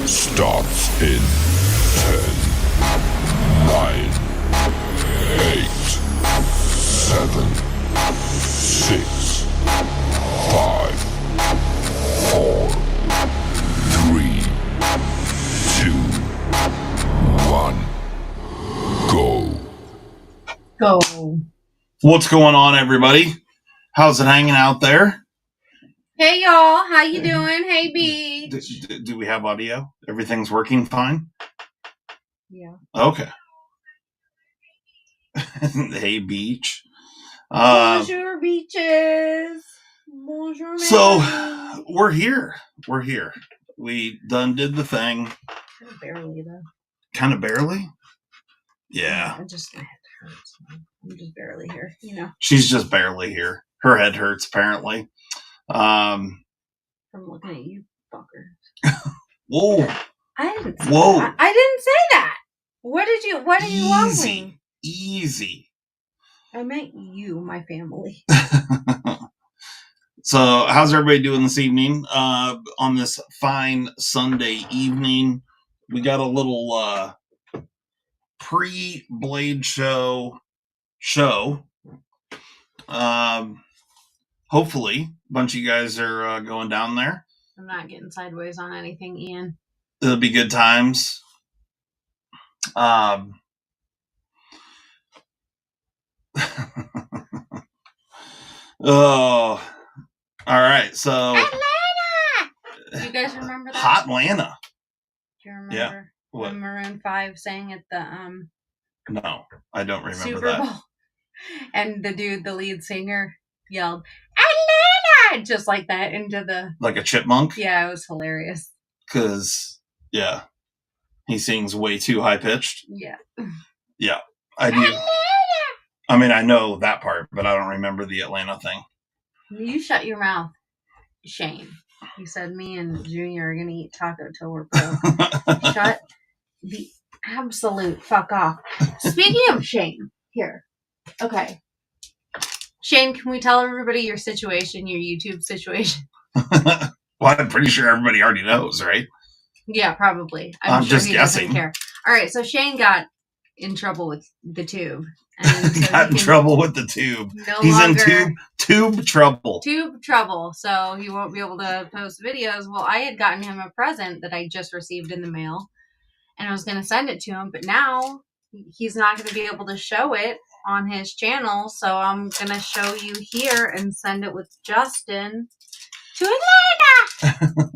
starts in 10, 9, 8, 7, 6, 5, 4, 3, 2, 1, go. Go. What's going on, everybody? How's it hanging out there? Hey, y'all. How you doing? Hey, Beach. Do we have audio? Everything's working fine? Yeah. Okay. Hey, Beach. Bonjour, beaches. Bonjour, So, man. we're here. We're here. We done did the thing. Kind of barely, though. Kind of barely? Yeah. My head hurts. I'm just barely here, you know. She's just barely here. Her head hurts, apparently. From looking at you, fucker. Whoa. I didn't say Whoa. that. I didn't say that. What are you wanting? Easy. I meant you, my family. So, how's everybody doing this evening? On this fine Sunday evening, we got a little pre-Blade show. Hopefully, a bunch of you guys are going down there. I'm not getting sideways on anything, Ian. It'll be good times. Oh, all right. So, Atlanta! Do you guys remember that? Hot Atlanta. Do you remember? Yeah. What? When Maroon 5 sang at the No, I don't remember Super that. Bowl, and the lead singer, yelled "Atlanta" just like that into the Like a chipmunk. Yeah, it was hilarious. Because he sings way too high pitched. Yeah. Yeah, I do. Atlanta! I mean, I know that part, but I don't remember the Atlanta thing. You shut your mouth, Shane. You said me and Junior are gonna eat taco till we're broke. Shut the absolute fuck off. Speaking of Shane, here. Okay. Shane, can we tell everybody your situation, your YouTube situation? Well, I'm pretty sure everybody already knows, right? Yeah, probably. I'm sure just he guessing. Doesn't care. All right, so Shane got in trouble with the tube. And so got in trouble with the tube. He's in tube trouble. Tube trouble, so he won't be able to post videos. Well, I had gotten him a present that I just received in the mail, and I was going to send it to him, but now he's not going to be able to show it on his channel, so I'm going to show you here and send it with Justin to Atlanta.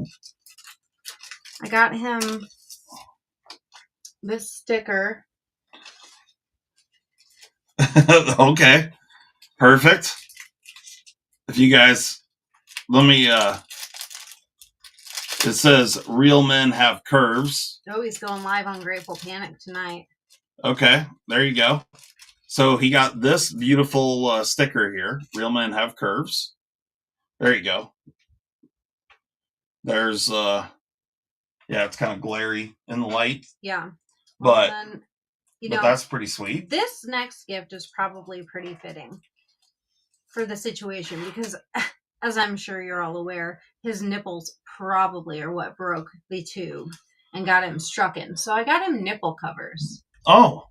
I got him this sticker. Okay. Perfect. If you guys, let me, it says real men have curves. Oh, he's going live on Grateful Panic tonight. Okay. There you go. So he got this beautiful sticker here. Real men have curves. There you go. There's, it's kind of glary in the light. Yeah. But, then, but that's pretty sweet. This next gift is probably pretty fitting for the situation because, as I'm sure you're all aware, his nipples probably are what broke the tube and got him struck in. So I got him nipple covers. Oh,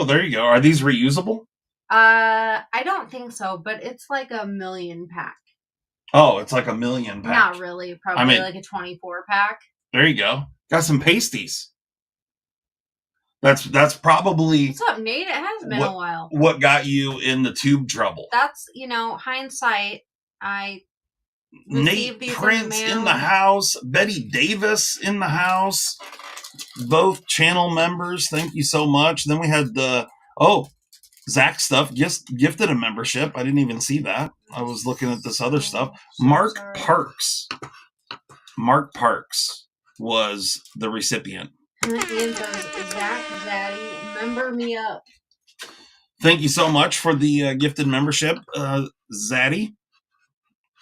there you go. Are these reusable? I don't think so, but it's like a 1,000,000 pack. Oh, it's like a 1,000,000 pack. Not really. Probably like a 24 pack. There you go. Got some pasties. That's probably... What's up, Nate? It has been a while. What got you in the tube trouble? That's, hindsight. I received Nate these Prince in the mail. In the house. Betty Davis in the house. Both channel members. Thank you so much. Then we had Zach stuff. Gifted a membership. I didn't even see that. I was looking at this other stuff. Mark Parks. Mark Parks was the recipient. Ian says, Zach, Zaddy, member me up. Thank you so much for the gifted membership, Zaddy.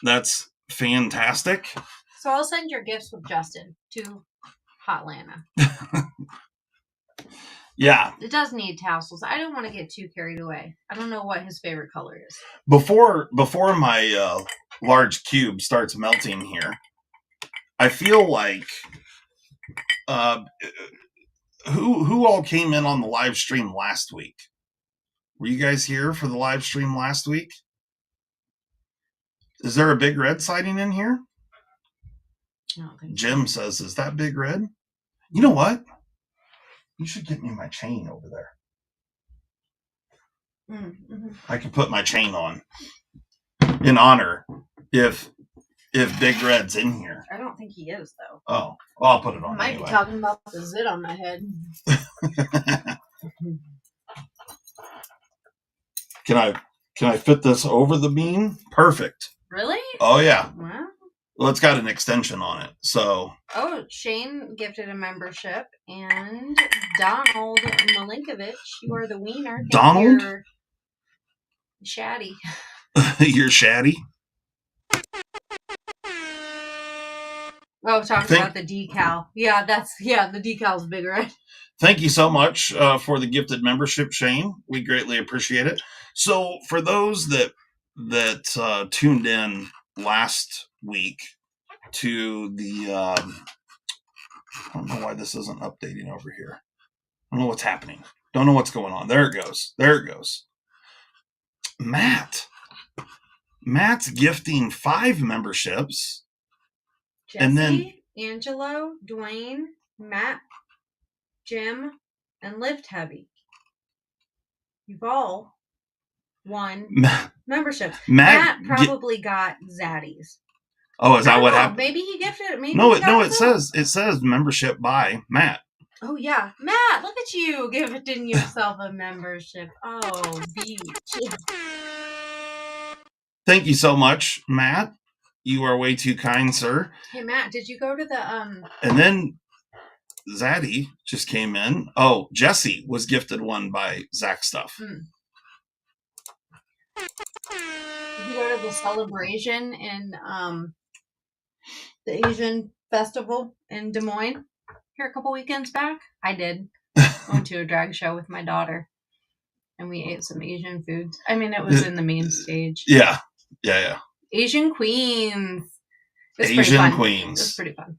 That's fantastic. So I'll send your gifts with Justin to Hotlanta. Yeah. It does need tassels. I don't want to get too carried away. I don't know what his favorite color is. Before my large cube starts melting here, I feel like Who all came in on the live stream last week? Were you guys here for the live stream last week? Is there a Big Red sighting in here? I don't think Jim says, is that Big Red? You know what? You should get me my chain over there. Mm-hmm. I could put my chain on in honor if Big Red's in here. I don't think he is, though. Oh, well, I'll put it on Might anyway. be talking about the zit on my head. Can I fit this over the beam? Perfect. Really? Oh yeah. Wow. Well, it's got an extension on it, so. Oh, Shane gifted a membership, and Donald Malinkovich, you are the wiener. Donald? You're Shaddy. You're Shaddy? Oh, talking about the decal. Yeah, the decal's Big Red. Thank you so much for the gifted membership, Shane. We greatly appreciate it. So, for those that tuned in last week to the, I don't know why this isn't updating over here. I don't know what's happening. Don't know what's going on. There it goes. Matt's gifting 5 memberships. Jesse, And then Angelo, Dwayne, Matt, Jim, and Lift Heavy. You've all won memberships. Matt probably got Zaddies. Oh, is that what happened? Maybe he gifted it. Maybe it says membership by Matt. Oh yeah, Matt! Look at you gifting yourself a membership. Oh, beach. Thank you so much, Matt. You are way too kind, sir. Hey, Matt, did you go to the And then Zaddy just came in. Oh, Jesse was gifted one by Zach Stuff. Did you go to the celebration in the Asian festival in Des Moines here a couple weekends back? I did. I went to a drag show with my daughter, and we ate some Asian foods. I mean, it was in the main stage. Yeah. Asian Queens. Asian Queens. It was pretty fun.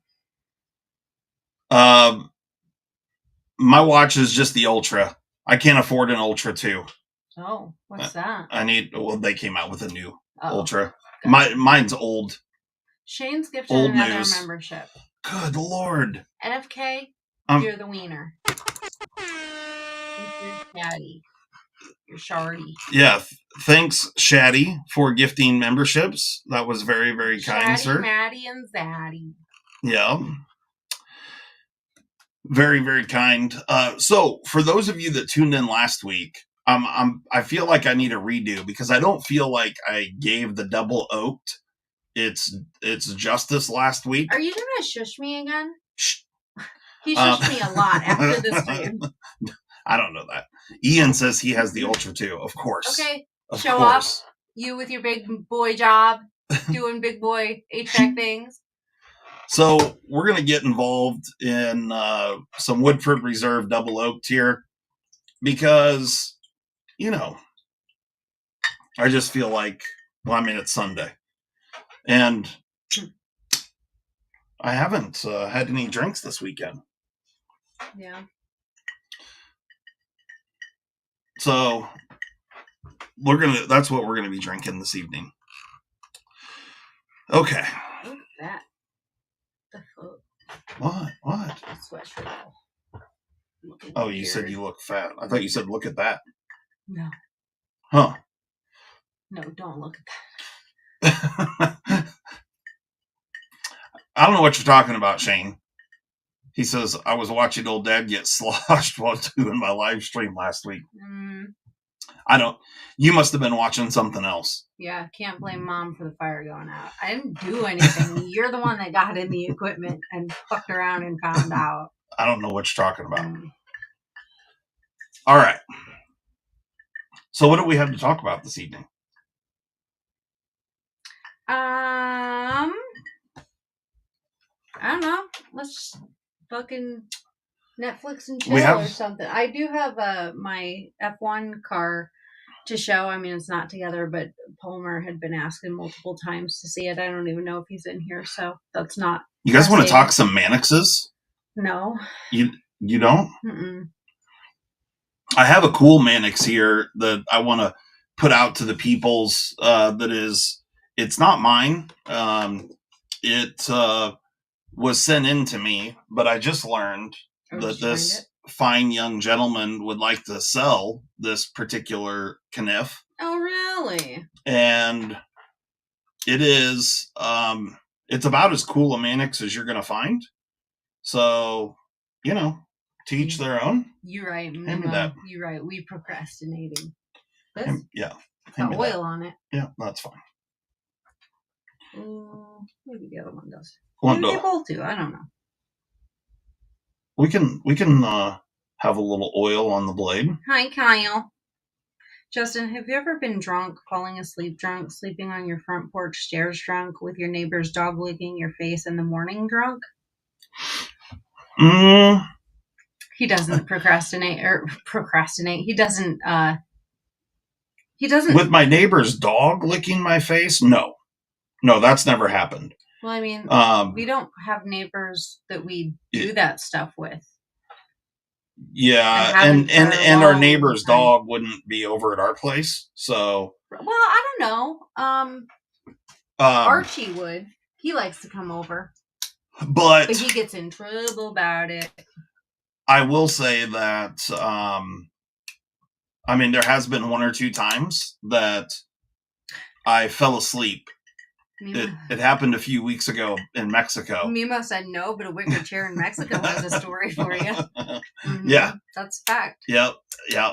My watch is just the Ultra. I can't afford an Ultra 2. Oh, what's that? They came out with a new Ultra. Gotcha. Mine's old. Shane's gifted old another news. membership. Good Lord. NFK, you're the wiener. You're Shaddy. You're Shardy. Yeah. Thanks, Shaddy, for gifting memberships. That was very, very kind, Shaddy, sir. Maddie, and Zaddy. Yeah. Very, very kind. So, for those of you that tuned in last week, I feel like I need a redo because I don't feel like I gave the double oaked its justice last week. Are you gonna shush me again? Shh. He shushed me a lot after this stream. I don't know that. Ian says he has the Ultra too. Of course. Okay. Show up. You with your big boy job, doing big boy HVAC things. So we're gonna get involved in some Woodford Reserve double oaked here because, I just feel like, it's Sunday, and I haven't had any drinks this weekend. Yeah. So that's what we're gonna be drinking this evening. Okay. Look at that. What? Sweatshirt. Oh, you said you look fat. I thought you said look at that. No. Huh. No, don't look at that. I don't know what you're talking about, Shane. He says, I was watching old dad get sloshed while doing my live stream last week. You must have been watching something else. Yeah, can't blame mom for the fire going out. I didn't do anything. You're the one that got in the equipment and fucked around and found out. I don't know what you're talking about. All right. So what do we have to talk about this evening? I don't know. Let's fucking Netflix and chill or something. I do have my F1 car to show. I mean, it's not together, but Palmer had been asking multiple times to see it. I don't even know if he's in here, so that's not. You guys want to talk some Mannixes? No. You don't? Mm-mm. I have a cool Mannix here that I want to put out to the peoples. It's not mine. It was sent in to me, but I just learned that this fine young gentleman would like to sell this particular Kniff. Oh, really? And it is, it's about as cool a Mannix as you're going to find. So, to each their own. You're right. Hand me that. You're right. We procrastinating. This? Yeah. Got oil on it. Yeah, that's fine. Maybe the other one does. Maybe they both do. I don't know. We can have a little oil on the blade. Hi, Kyle. Justin, have you ever been drunk, falling asleep drunk, sleeping on your front porch stairs drunk, with your neighbor's dog licking your face in the morning drunk? He doesn't procrastinate. He doesn't. With my neighbor's dog licking my face? No, that's never happened. Well, I mean, we don't have neighbors that we do that stuff with. Yeah, and our neighbor's dog wouldn't be over at our place, so. Well, I don't know. Archie would. He likes to come over, but he gets in trouble about it. I will say that, there has been one or two times that I fell asleep. It happened a few weeks ago in Mexico. Mimo said no, but a wicker chair in Mexico has a story for you. Mm-hmm. Yeah. That's a fact. Yep.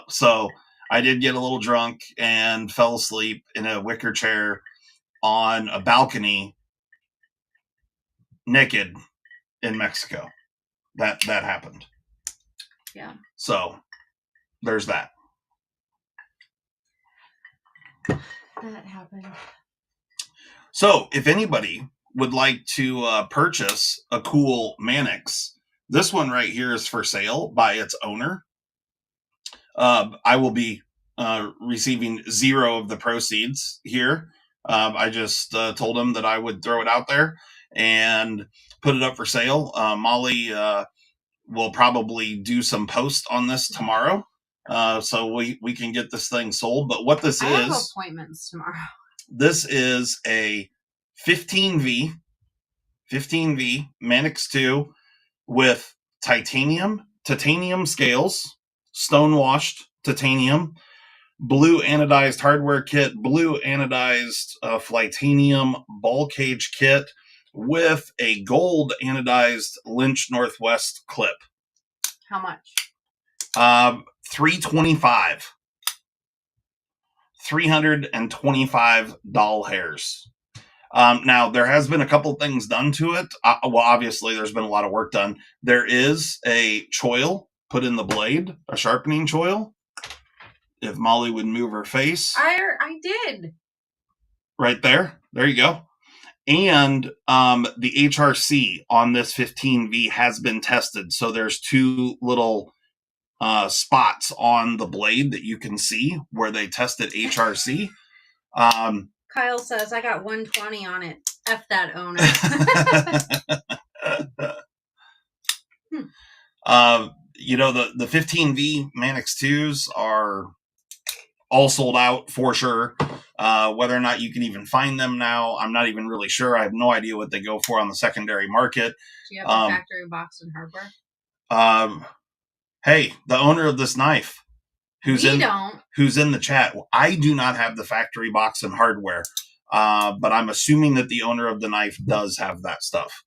So I did get a little drunk and fell asleep in a wicker chair on a balcony naked in Mexico. That happened. Yeah. So there's that. That happened. So, if anybody would like to purchase a cool Mannix, this one right here is for sale by its owner. I will be receiving 0 of the proceeds here. I just told him that I would throw it out there and put it up for sale. Molly will probably do some post on this tomorrow, so we can get this thing sold. But what this I is... have appointments tomorrow. This is a 15V Mannix 2 with titanium scales, stone-washed titanium, blue anodized hardware kit, blue anodized Flightanium ball cage kit with a gold anodized Lynch Northwest clip. How much? $325. $325 hairs. Now, there has been a couple things done to it. Well, obviously, there's been a lot of work done. There is a choil put in the blade, a sharpening choil. If Molly would move her face. I did. Right there. There you go. And the HRC on this 15V has been tested. So there's 2 little spots on the blade that you can see where they tested HRC. Kyle says, I got 120 on it. F that owner. The 15V Mannix 2s are all sold out for sure. Whether or not you can even find them now, I'm not even really sure. I have no idea what they go for on the secondary market. Do you have a factory box and hardware? Hey, the owner of this knife, who's in the chat, I do not have the factory box and hardware, but I'm assuming that the owner of the knife does have that stuff.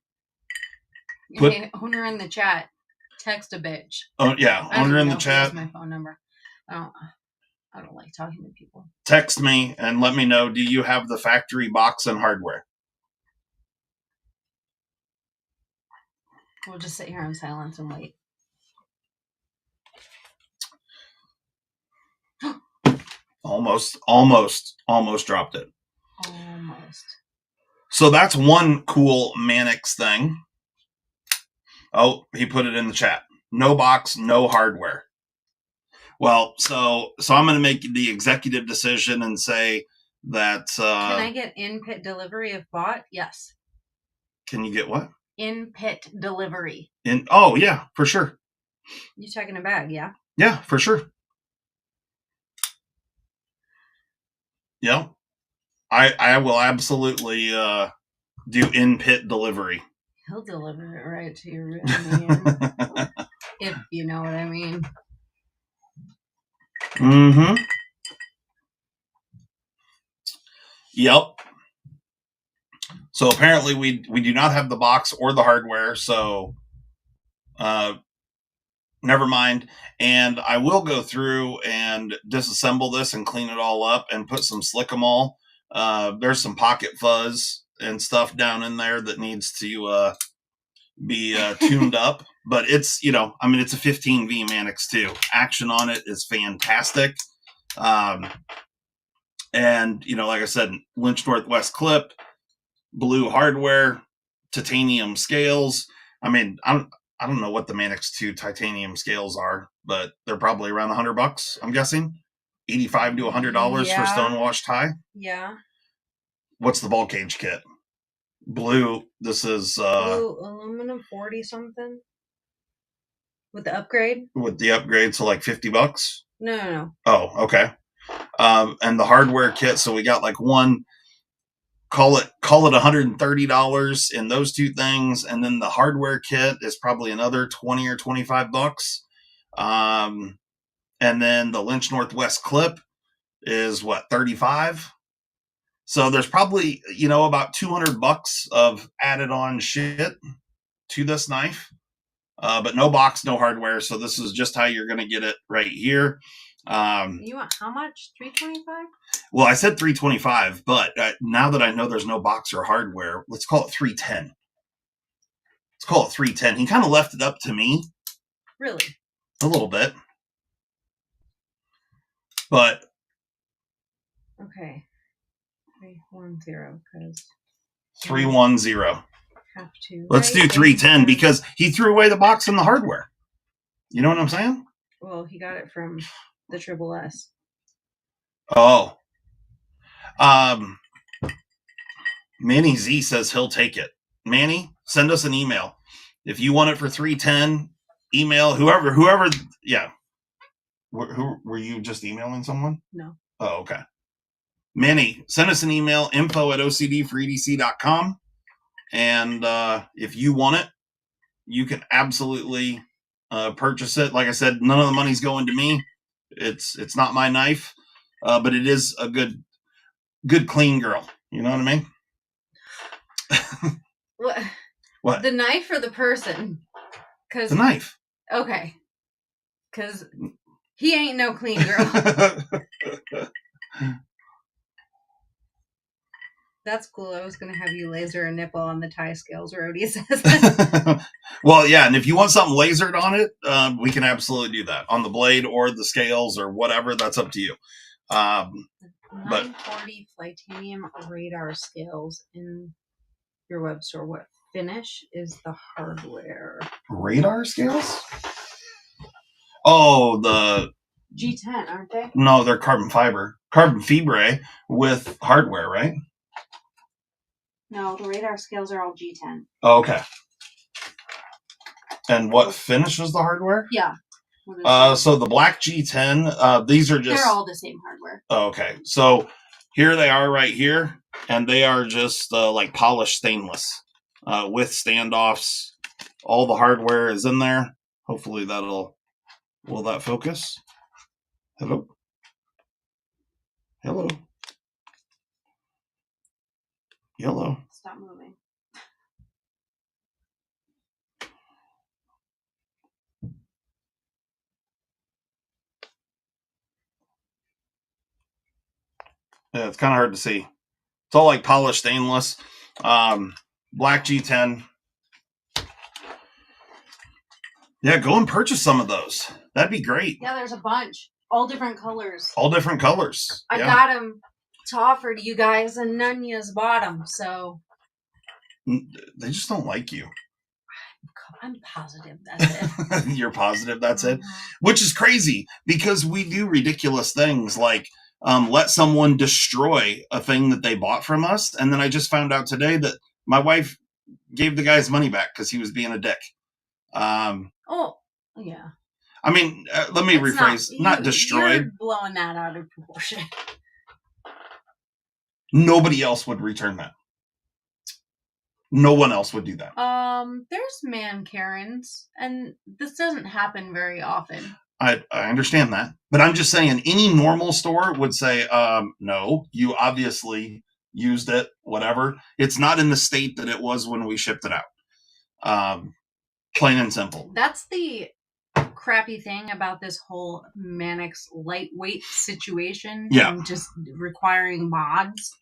Hey, owner in the chat, text a bitch. Oh yeah, owner in the chat. My phone number. I don't like talking to people. Text me and let me know. Do you have the factory box and hardware? We'll just sit here in silence and wait. Almost dropped it. Almost. So that's one cool Mannix thing. Oh, he put it in the chat. No box, no hardware. Well, so I'm going to make the executive decision and say that... Can I get in-pit delivery if bought? Yes. Can you get what? In-pit delivery. Oh yeah, for sure. You checking a bag, yeah? Yeah, for sure. Yeah. I will absolutely do in-pit delivery. He'll deliver it right to your room, man. If you know what I mean. Mm-hmm. Yep. So apparently we do not have the box or the hardware, so never mind. And I will go through and disassemble this and clean it all up and put some Slick-O-Mol. There's some pocket fuzz and stuff down in there that needs to be tuned up. But it's, it's a 15V Mannix 2. Action on it is fantastic. And, like I said, Lynch Northwest clip, blue hardware, titanium scales. I don't know what the Mannix 2 titanium scales are, but they're probably around $100, I'm guessing. $85 to $100 for Stonewashed tie. Yeah. What's the ball cage kit? Blue. This is blue aluminum 40 something. With the upgrade? With the upgrade, so like $50? No. Oh, okay. And the hardware kit, so we got like one, call it $130 in those two things, and then the hardware kit is probably another $20 or $25. And then the Lynch Northwest clip is what, $35? So there's probably, about $200 of added on shit to this knife. But no box, no hardware. So this is just how you're going to get it right here. You want how much? $325? Well, I said $325, but now that I know there's no box or hardware, let's call it $310. Let's call it $310. He kind of left it up to me. Really? A little bit. But. Okay. 310, because. 310. Have to. Let's do 310 because he threw away the box and the hardware. You know what I'm saying? Well, he got it from the Triple S. Oh. Manny Z says he'll take it. Manny, send us an email. If you want it for 310, email whoever. Yeah. Who were you just emailing someone? No. Oh, okay. Manny, send us an email, info@ocd4edc.com. And if you want it, you can absolutely purchase it. Like I said, none of the money's going to me. It's not my knife, but it is a good clean girl. You know what I mean? What? The knife or the person? The knife. Okay. Because he ain't no clean girl. That's cool. I was going to have you laser a nipple on the tie scales, Rhodey says. Well, yeah, and if you want something lasered on it, we can absolutely do that. On the blade or the scales or whatever, that's up to you. 940 titanium radar scales in your web store. What finish is the hardware? Radar scales? Oh, the G10, aren't they? No, they're carbon fiber with hardware, right? No, the radar scales are all G10. Oh, okay. And what finish is the hardware? Yeah. So the black G10, these are just... They're all the same hardware. Oh, okay. So here they are right here, and they are just like polished stainless with standoffs. All the hardware is in there. Hopefully will that focus? Hello? Hello? Yellow. Stop moving. Yeah, it's kind of hard to see. It's all like polished stainless. Black G10. Yeah, go and purchase some of those. That'd be great. Yeah, there's a bunch. All different colors. All different colors. I got them to offer to you guys, and none yous bought them, so... They just don't like you. I'm positive that's it. You're positive that's it? Which is crazy, because we do ridiculous things like let someone destroy a thing that they bought from us, and then I just found out today that my wife gave the guy's money back because he was being a dick. Oh, yeah. I mean, let me rephrase. Not destroyed. You're blowing that out of proportion. Nobody else would return that. No one else would do that. There's man Karens, and this doesn't happen very often. I understand that, but I'm just saying any normal store would say, no, you obviously used it, whatever. It's not in the state that it was when we shipped it out. Plain and simple. That's the crappy thing about this whole Mannix lightweight situation. Yeah. And just requiring mods.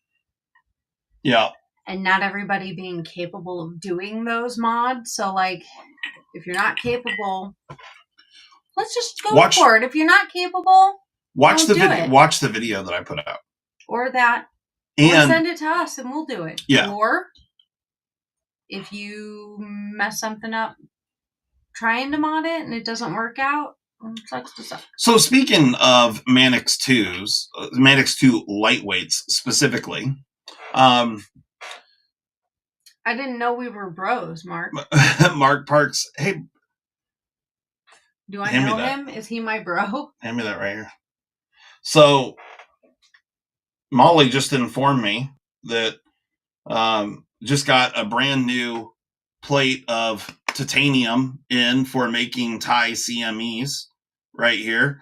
Yeah. And not everybody being capable of doing those mods. So, like, if you're not capable, let's just go for it. If you're not capable, watch the video. Watch the video that I put out, or that, and send it to us, and we'll do it. Yeah. Or if you mess something up trying to mod it and it doesn't work out, it sucks to suck. So speaking of Mannix 2s, Mannix 2 lightweights specifically. I didn't know we were bros, Mark. Mark Parks. Hey. Do I know him? Is he my bro? Hand me that right here. So, Molly just informed me that just got a brand new plate of titanium in for making Thai CMEs right here.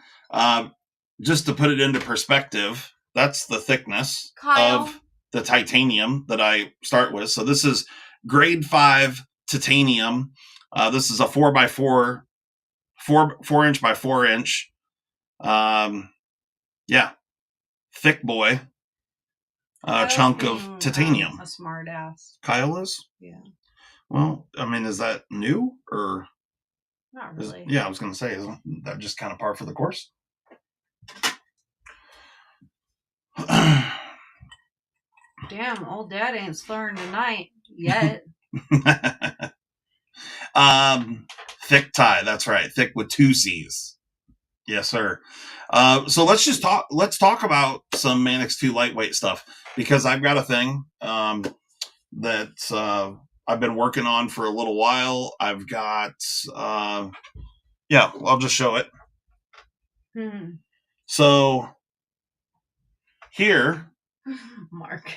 Just to put it into perspective, that's the thickness of the titanium that I start with. So this is grade 5 titanium. This is a 4x4, 4 inch by 4 inch. Yeah, thick boy. Chunk of titanium. A smart ass. Kyle is? Yeah. Well, I mean, is that new or? Not really. I was going to say, isn't that just kind of par for the course? Damn, old dad ain't slurring tonight yet. Thick Thai, that's right. Thick with 2 C's. Yes, sir. So let's talk about some Mannix 2 lightweight stuff, because I've got a thing that I've been working on for a little while. I've got I'll just show it. So here Mark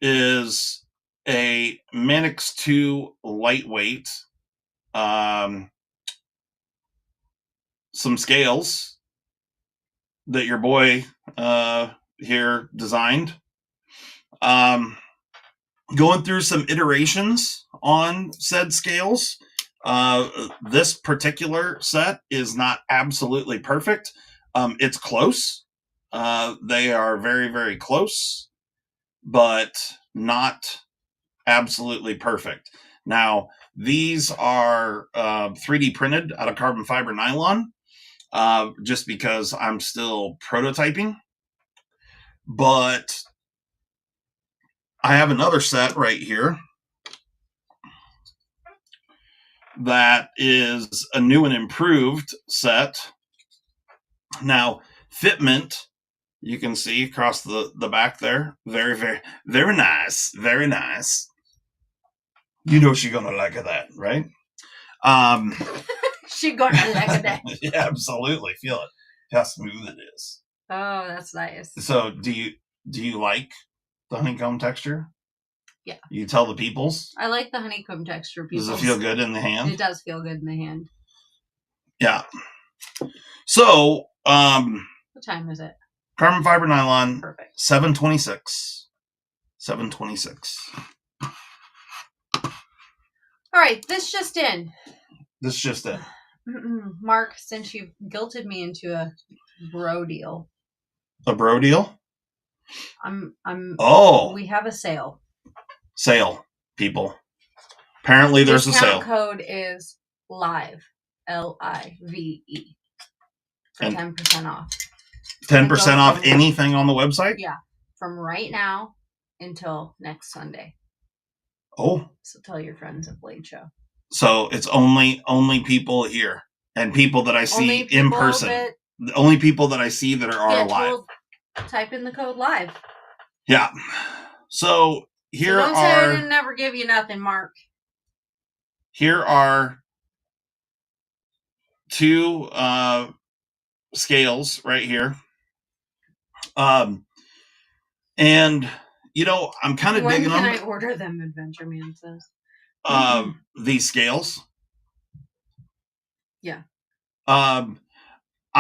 is a Mannix 2 lightweight, some scales that your boy here designed. Going through some iterations on said scales. This particular set is not absolutely perfect. It's close. They are very, very close, but not absolutely perfect. Now, these are 3D printed out of carbon fiber nylon, just because I'm still prototyping. But I have another set right here that is a new and improved set. Now, fitment, you can see across the back there. Very, very, very nice. Very nice. You know she's going to like that, right? She's going to like that. Yeah, absolutely. Feel it. How smooth it is. Oh, that's nice. So, do you like the honeycomb texture? Yeah. You tell the peoples? I like the honeycomb texture, peoples. Does it feel good in the hand? It does feel good in the hand. Yeah. So, what time is it? Carbon fiber nylon. Perfect. 726. 726. All right, this just in. Mark, since you've guilted me into a bro deal. A bro deal? We have a sale. Sale, people. Apparently there's a sale. Code is LIVE. LIVE. For 10% off. 10% off anything on the website? Yeah. From right now until next Sunday. Oh. So tell your friends at Blade Show. So it's only people here and people that I see in person. The only people that I see that are alive. Type in the code LIVE. Yeah. So here don't say I didn't never give you nothing, Mark. Here are two scales right here. And I'm kind of When digging can them. I order them? Adventure Man says. These scales. Yeah. I'm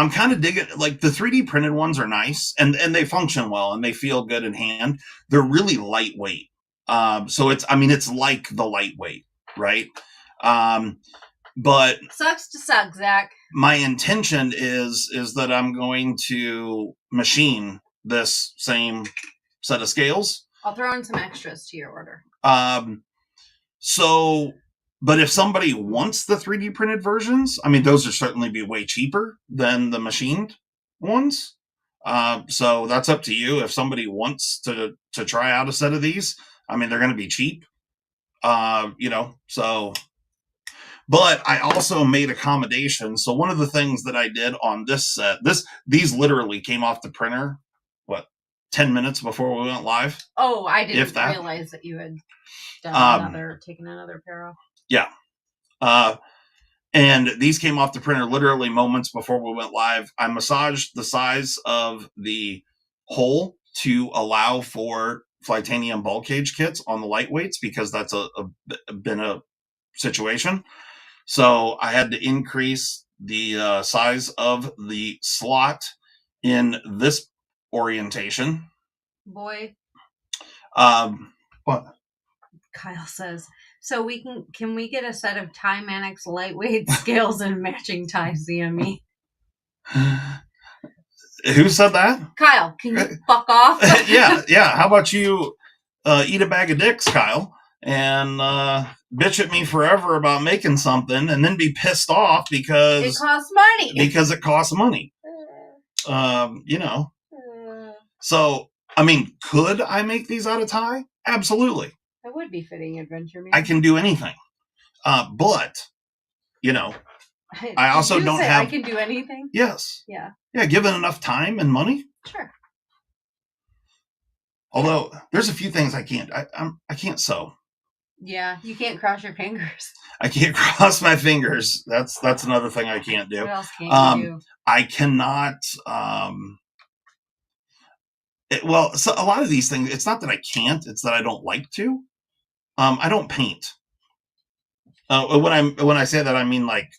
kind of digging, like, the 3D printed ones are nice and they function well and they feel good in hand. They're really lightweight. So it's like the lightweight, right? But sucks to suck, Zach. My intention is that I'm going to machine this same set of scales. I'll throw in some extras to your order. But if somebody wants the 3D printed versions, those would certainly be way cheaper than the machined ones. So that's up to you. If somebody wants to try out a set of these, they're going to be cheap. So. But I also made accommodations. So one of the things that I did on this set, these literally came off the printer, 10 minutes before we went live? Oh, I didn't realize that you had done taken another pair off. Yeah. And these came off the printer literally moments before we went live. I massaged the size of the hole to allow for Flytanium bulk cage kits on the lightweights, because that's been a situation. So I had to increase the size of the slot in this orientation. Boy. What? Kyle says, so can we get a set of Tie Mannix lightweight scales and matching tie CME? Who said that? Kyle, can you fuck off? Yeah. How about you eat a bag of dicks, Kyle, and bitch at me forever about making something and then be pissed off because it costs money. Because it costs money. So, could I make these out of tie? Absolutely. That would be fitting, Adventure Man. I can do anything. But, I also don't have... I can do anything? Yes. Yeah. Yeah, given enough time and money. Sure. Although, there's a few things I can't. I can't sew. Yeah, you can't cross your fingers. I can't cross my fingers. That's another thing I can't do. What else can you do? I cannot... so a lot of these things, it's not that I can't, it's that I don't like to. I don't paint. When I say that, I mean like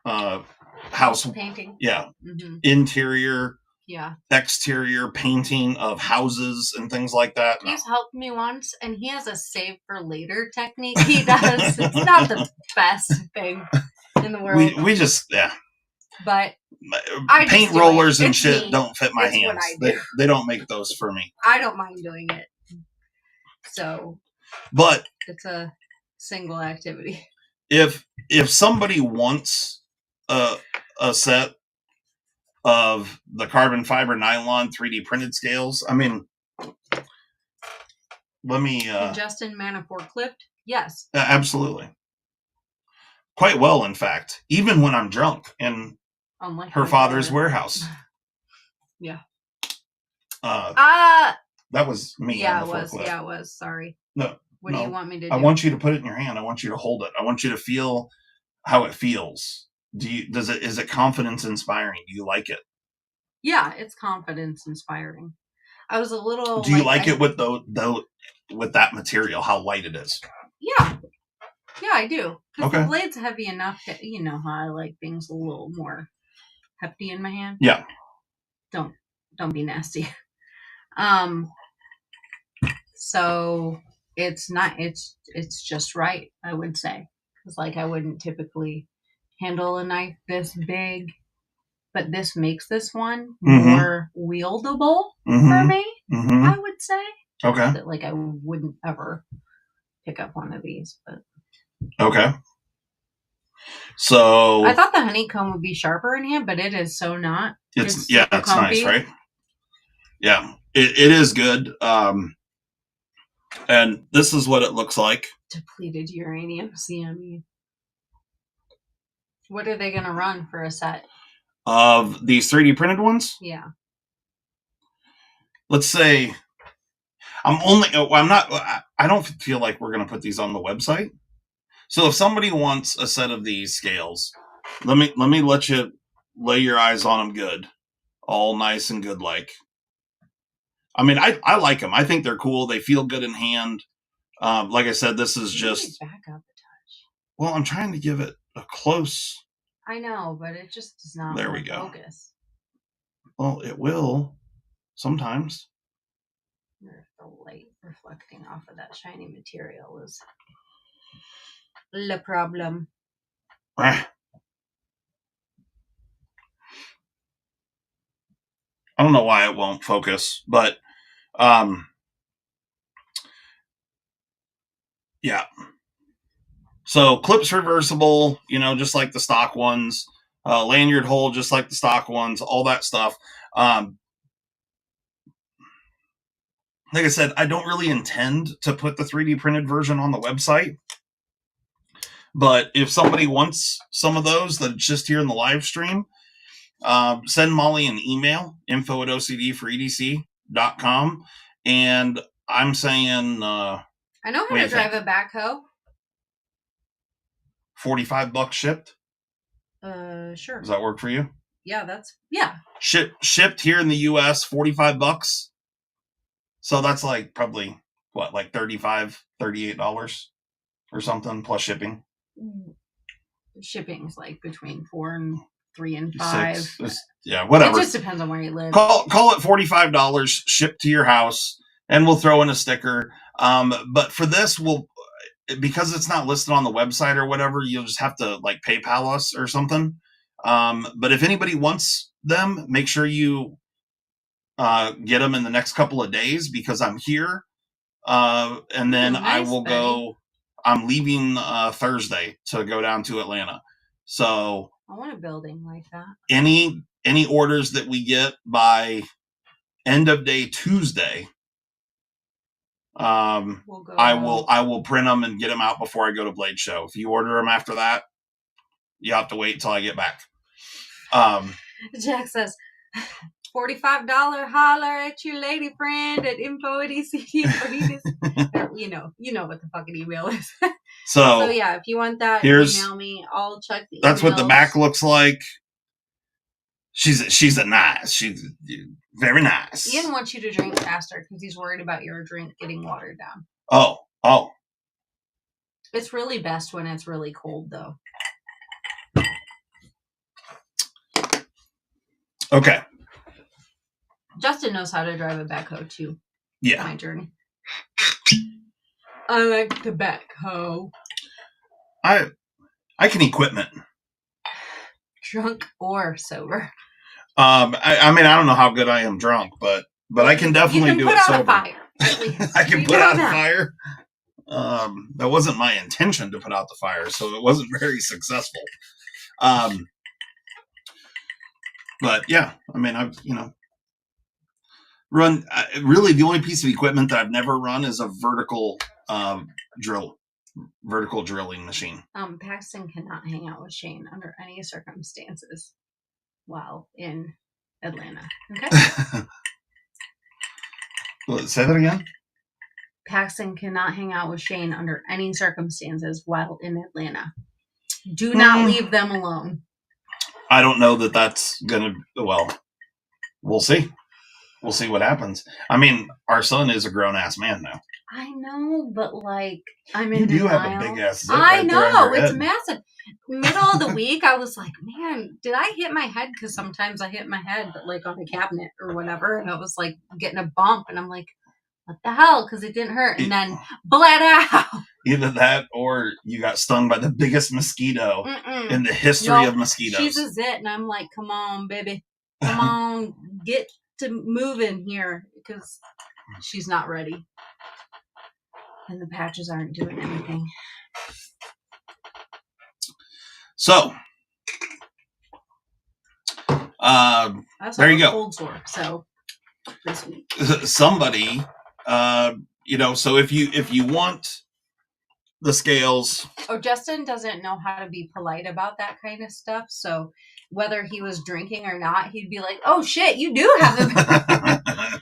house painting. Yeah. Mm-hmm. Interior. Yeah. Exterior painting of houses and things like that. No. He's helped me once, and he has a save for later technique he does. It's not the best thing in the world. We just, yeah. But paint rollers and shit don't fit my hands. They don't make those for me. I don't mind doing it. So, but it's a single activity. If somebody wants a set of the carbon fiber nylon 3D printed scales, let me... Justin Manafort clipped? Yes. Absolutely. Quite well, in fact. Even when I'm drunk in her father's warehouse. Yeah. That was me. Yeah, it was. Yeah, it was. Sorry. No. What do you want me to do? I want you to put it in your hand. I want you to hold it. I want you to feel how it feels. Is it confidence inspiring? Do you like it? Yeah, it's confidence inspiring. I was a little... Do you like it with with that material, how light it is? Yeah. Yeah, I do. Because okay. The blade's heavy enough that, you know how I like things a little more hefty in my hand. Yeah. Don't be nasty. So it's not, it's just right, I would say. Because I wouldn't typically handle a knife this big, but this makes this one more wieldable for me, I would say. Okay. That I wouldn't ever pick up one of these, but. Okay. So I thought the honeycomb would be sharper in here, but it is so not. It's nice, right? Yeah, it is good. And this is what it looks like. Depleted uranium CME. What are they going to run for a set? Of these 3D printed ones? Yeah. Let's say I don't feel like we're going to put these on the website. So if somebody wants a set of these scales, Let me let you lay your eyes on them good. All nice and good like. I mean, I like them. I think they're cool. They feel good in hand. Like I said, this is just... Back up a touch. Well, I'm trying to give it a close... I know, but it just does not there we go. Focus. Well, it will sometimes. The light reflecting off of that shiny material is the problem. I don't know why it won't focus, but yeah. So clips reversible, just like the stock ones. Lanyard hole, just like the stock ones. All that stuff. Like I said, I don't really intend to put the 3D printed version on the website. But if somebody wants some of those that's just here in the live stream, send Molly an email, info@ocdforedc.com. And I'm saying... I know how to drive a backhoe. $45 shipped? Sure. Does that work for you? Yeah, Shipped here in the US, $45. So that's like probably like $35, $38 or something plus shipping. Shipping's like between $4 and $3 and $5. Yeah, whatever. It just depends on where you live. Call it $45 shipped to your house, and we'll throw in a sticker. But for this, because it's not listed on the website or whatever, you'll just have to like PayPal us or something. But if anybody wants them, make sure you get them in the next couple of days because I'm here. And then I will go. I'm leaving Thursday to go down to Atlanta. So I want a building like that. Any orders that we get by end of day Tuesday, I will print them and get them out before I go to Blade Show. If you order them after that, you have to wait until I get back. Jack says, $45 holler at your lady friend at info@ocd. You know what the fucking email is. So yeah, if you want that, email me. I'll check the emails. That's what the back looks like. She's very nice. Ian wants you to drink faster because he's worried about your drink getting watered down. Oh. It's really best when it's really cold, though. Okay. Justin knows how to drive a backhoe, too. Yeah. My journey. I like the backhoe. I can equipment. Drunk or sober. I mean, I don't know how good I am drunk, but I can definitely do it sober. Fire, I can put out a fire. That wasn't my intention to put out the fire, so it wasn't very successful. But yeah, I mean, I've run. Really, the only piece of equipment that I've never run is a vertical drilling machine. Paxton cannot hang out with Shane under any circumstances while in Atlanta. Okay. Say that again. Paxton cannot hang out with Shane under any circumstances while in Atlanta. Do not leave them alone. I don't know that that's gonna. Well, we'll see. We'll see what happens. I mean, our son is a grown ass man now. I know, but like, I'm in denial. You have a big ass zip. I know, it's massive. Middle of the week, I was like, man, did I hit my head? Because sometimes I hit my head, but like on a cabinet or whatever, and it was like getting a bump, and I'm like, what the hell? Because it didn't hurt, and then bled out. Either that, or you got stung by the biggest mosquito in the history of mosquitoes. She's a zit, and I'm like, come on, baby, come on, get to moving here, because she's not ready. And the patches aren't doing anything. So, there you go. Cold sore. So this week, somebody, so if you want the scales. Oh, Justin doesn't know how to be polite about that kind of stuff. So whether he was drinking or not, he'd be like, "Oh shit, you do have a."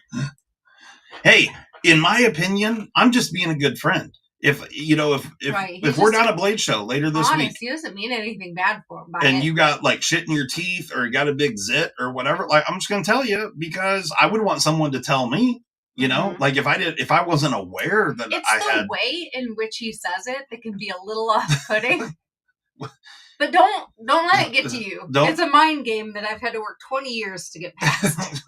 Hey. In my opinion, I'm just being a good friend. if Right. if we're down at Blade Show later this week, he doesn't mean anything bad for him. and you got like shit in your teeth or you got a big zit or whatever, like I'm just gonna tell you because I would want someone to tell me. Like if I wasn't aware that it's the way in which he says it that can be a little off-putting. But don't let it get to you. It's a mind game that I've had to work 20 years to get past.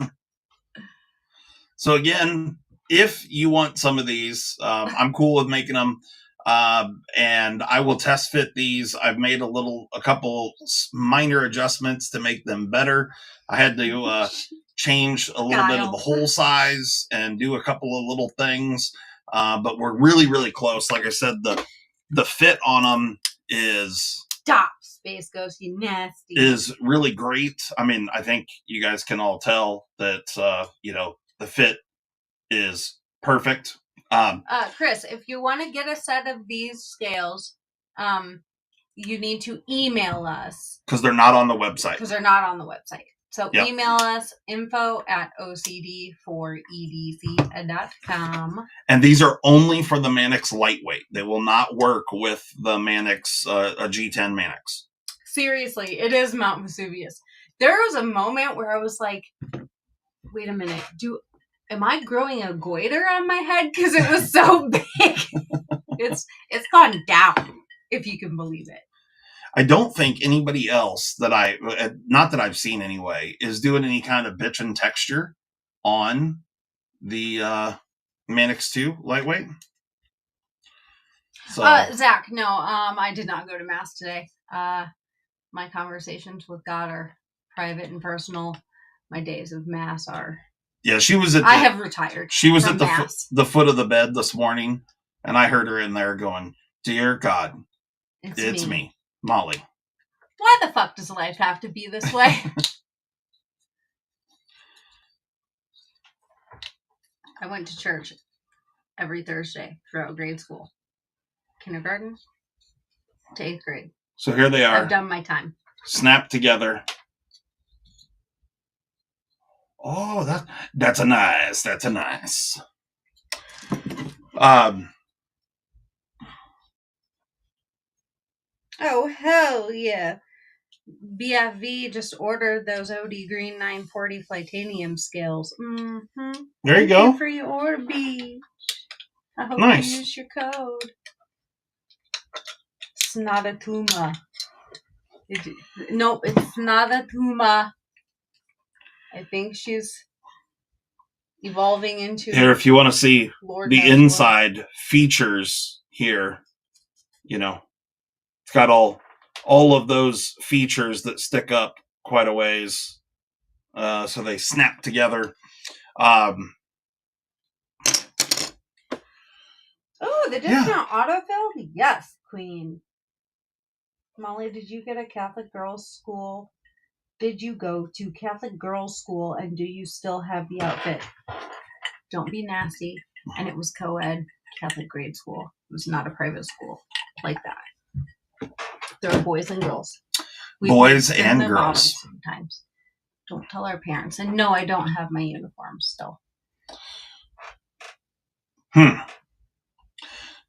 So again, if you want some of these, I'm cool with making them. And I will test fit these. I've made a couple minor adjustments to make them better. I had to change a little bit of the hole size and do a couple of little things. But we're really, really close. Like I said, the fit on them is... Stop, Space Ghost, you nasty. Is really great. I mean, I think you guys can all tell that, the fit is perfect. Chris, if you want to get a set of these scales, you need to email us. Because they're not on the website. So email us info@ocd4edc.com. And these are only for the Mannix lightweight. They will not work with the Mannix, a G10 Mannix. Seriously, it is Mount Vesuvius. There was a moment where I was like, wait a minute, am I growing a goiter on my head? Because it was so big. It's gone down, if you can believe it. I don't think anybody else not that I've seen anyway, is doing any kind of bitchin' texture on the Mannix 2 lightweight. So, Zach, no, I did not go to Mass today. My conversations with God are private and personal. My days of Mass are... Yeah, she was at... I have retired. She was at the foot of the bed this morning, and I heard her in there going, "Dear God, it's me. Molly. Why the fuck does life have to be this way?" I went to church every Thursday throughout grade school. Kindergarten to 8th grade. So here they are. I've done my time. Snapped together. Oh, that's a nice. Oh, hell yeah. BFV just ordered those OD Green 940 Flightanium scales. Mm-hmm. There you go. Thank you for your order, B. I hope you use your code. Snotatuma. Nope, it's Snotatuma. I think she's evolving into... Here, if you want to see the inside features here, it's got all of those features that stick up quite a ways. So they snap together. Oh, the discount autofill? Yes, queen. Molly, did you get a Catholic girls' school? Did you go to Catholic girls' school, and do you still have the outfit? Don't be nasty. And it was co-ed Catholic grade school. It was not a private school like that. There are boys and girls. Boys and girls. Sometimes. Don't tell our parents. And no, I don't have my uniform still.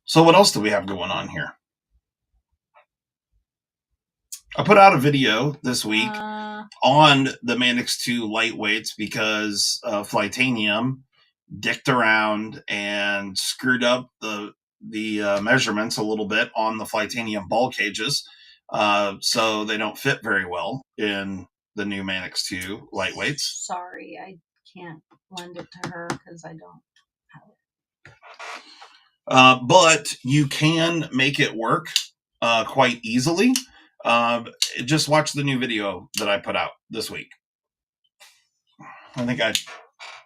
So what else do we have going on here? I put out a video this week on the Mannix 2 lightweights because Flightanium dicked around and screwed up the measurements a little bit on the Flightanium ball cages. So they don't fit very well in the new Mannix 2 lightweights. Sorry, I can't lend it to her because I don't have it. But you can make it work quite easily. Just watch the new video that I put out this week. I think I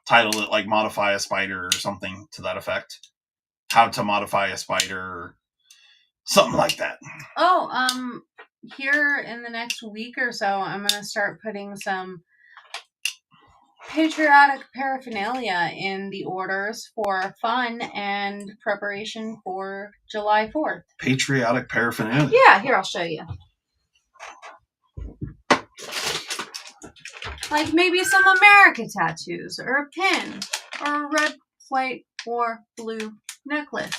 titled it like "Modify a Spider" or something to that effect. How to modify a spider, or something like that. Oh, here in the next week or so, I'm going to start putting some patriotic paraphernalia in the orders for fun and preparation for July 4th. Patriotic paraphernalia? Yeah, here, I'll show you. Like maybe some America tattoos, or a pin, or a red, white, or blue necklace.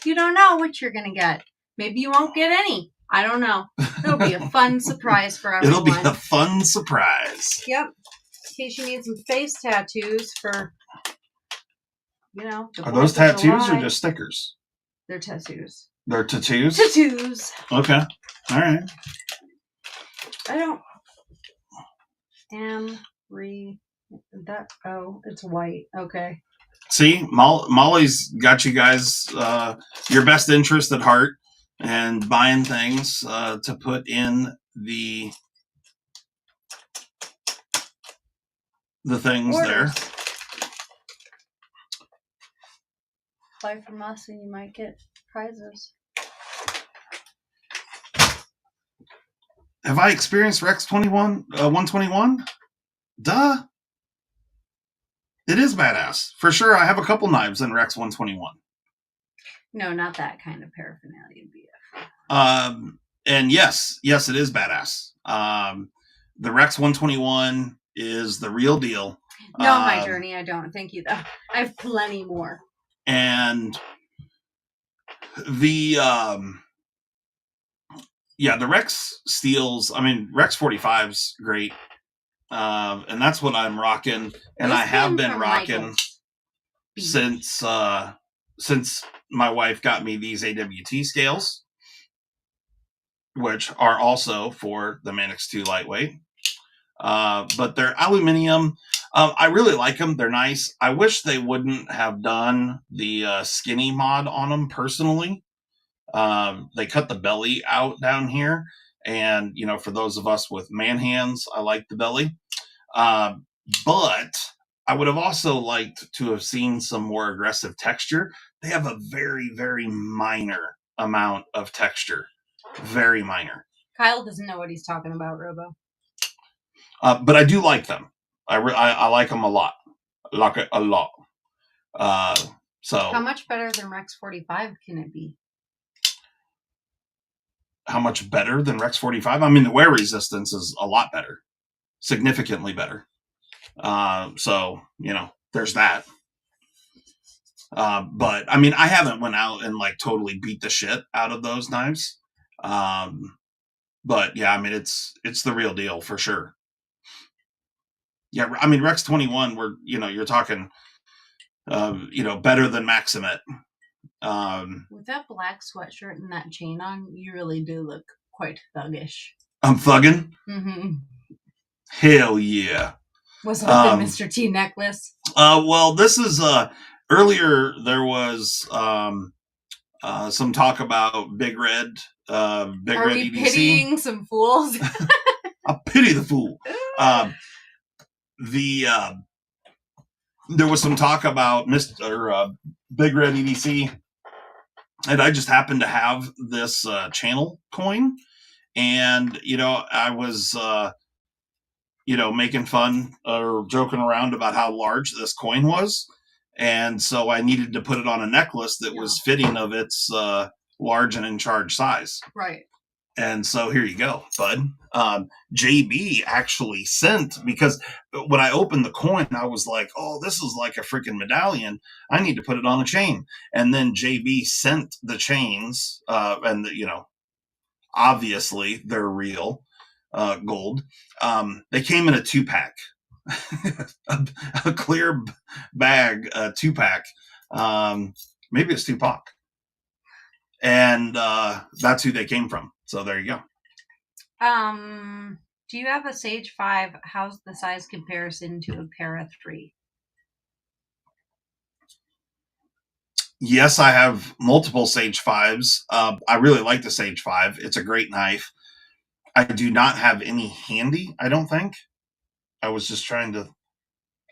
You don't know what you're going to get. Maybe you won't get any. I don't know. It'll be a fun surprise for everyone. It'll be a fun surprise. Yep. In case you need some face tattoos for, the Are those 4th of tattoos July. or just stickers? They're tattoos. They're tattoos? Tattoos. Okay. All right. I don't. It's white. Okay. See, Molly's got you guys your best interest at heart and buying things to put in the things Orders. there. Buy from us and you might get prizes. Have I experienced Rex 121? Duh. It is badass. For sure, I have a couple knives in Rex 121. No, not that kind of paraphernalia, BF. And yes, it is badass. The Rex 121 is the real deal. No, my journey, I don't. Thank you, though. I have plenty more. And the the Rex steels, Rex 45's great. And that's what I'm rocking. And I have been rocking since my wife got me these AWT scales, which are also for the Manix 2 lightweight. But they're aluminum. I really like them. They're nice. I wish they wouldn't have done the skinny mod on them personally. They cut the belly out down here. And, for those of us with man hands, I like the belly. But I would have also liked to have seen some more aggressive texture. They have a very, very minor amount of texture. Very minor. Kyle doesn't know what he's talking about, Robo. But I do like them. I like them a lot. I like it a lot. So how much better than Rex 45 can it be? How much better than Rex 45? The wear resistance is a lot better. Significantly better. So, there's that. But I haven't went out and totally beat the shit out of those knives. But yeah, it's the real deal for sure. Yeah, Rex 21, you're talking, better than Maximet. With that black sweatshirt and that chain on, you really do look quite thuggish. I'm thugging? Mm-hmm. Hell yeah. Was it with the Mr. T necklace? Well, this is, earlier there was, some talk about Big Red, Are Red we EDC. Pitying some fools? I pity the fool. There was some talk about Big Red EDC, and I just happened to have this channel coin, and I was making fun or joking around about how large this coin was, and so I needed to put it on a necklace that was fitting of its large and in charge size. Right. And so here you go, bud. JB actually sent, because when I opened the coin, I was like, oh, this is like a freaking medallion. I need to put it on a chain. And then JB sent the chains, and obviously they're real gold. They came in a 2-pack, a clear bag, 2-pack. Maybe it's Tupac. And that's who they came from. So there you go. Do you have a Sage 5? How's the size comparison to a Para 3? Yes, I have multiple Sage 5s. I really like the Sage 5. It's a great knife. I do not have any handy, I don't think. I was just trying to...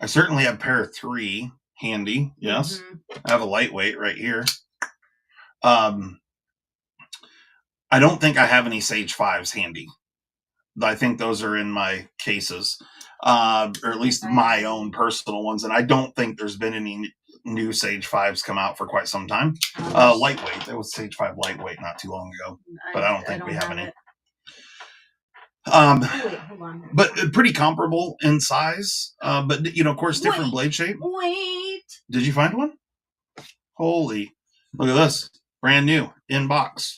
I certainly have Para 3 handy, yes. Mm-hmm. I have a lightweight right here. I don't think I have any Sage 5s handy. I think those are in my cases, or at least my own personal ones. And I don't think there's been any new Sage 5s come out for quite some time. Lightweight. There was Sage 5 lightweight not too long ago, but I don't think we have any. Wait, hold on. But pretty comparable in size. But, of course, different blade shape. Wait. Did you find one? Holy. Look at this. Brand new in box.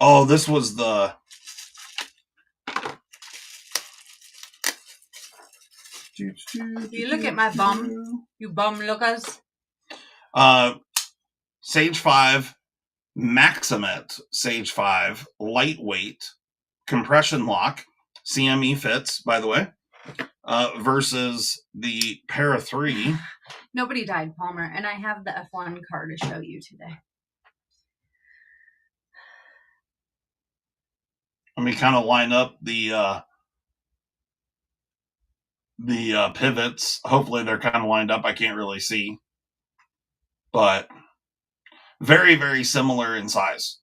Oh, this was the. You look at my bum. You bum lookers. Sage 5, Maximet Sage 5, lightweight, compression lock, CME fits, by the way, versus the Para 3. Nobody died, Palmer, and I have the F1 car to show you today. Let me kind of line up the pivots. Hopefully they're kind of lined up. I can't really see, but very, very similar in size.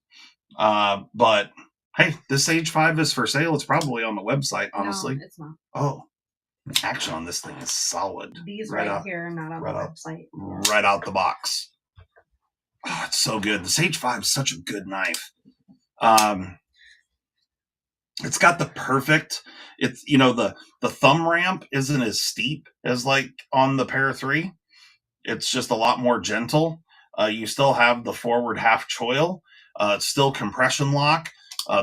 But hey, this Sage 5 is for sale. It's probably on the website, honestly. No, it's not. Oh, action on this thing is solid. These right here are not on the website. Right out the box. Oh, it's so good. The Sage 5 is such a good knife. It's got the perfect, it's, the thumb ramp isn't as steep as like on the Para 3. It's just a lot more gentle. You still have the forward half choil. It's still compression lock.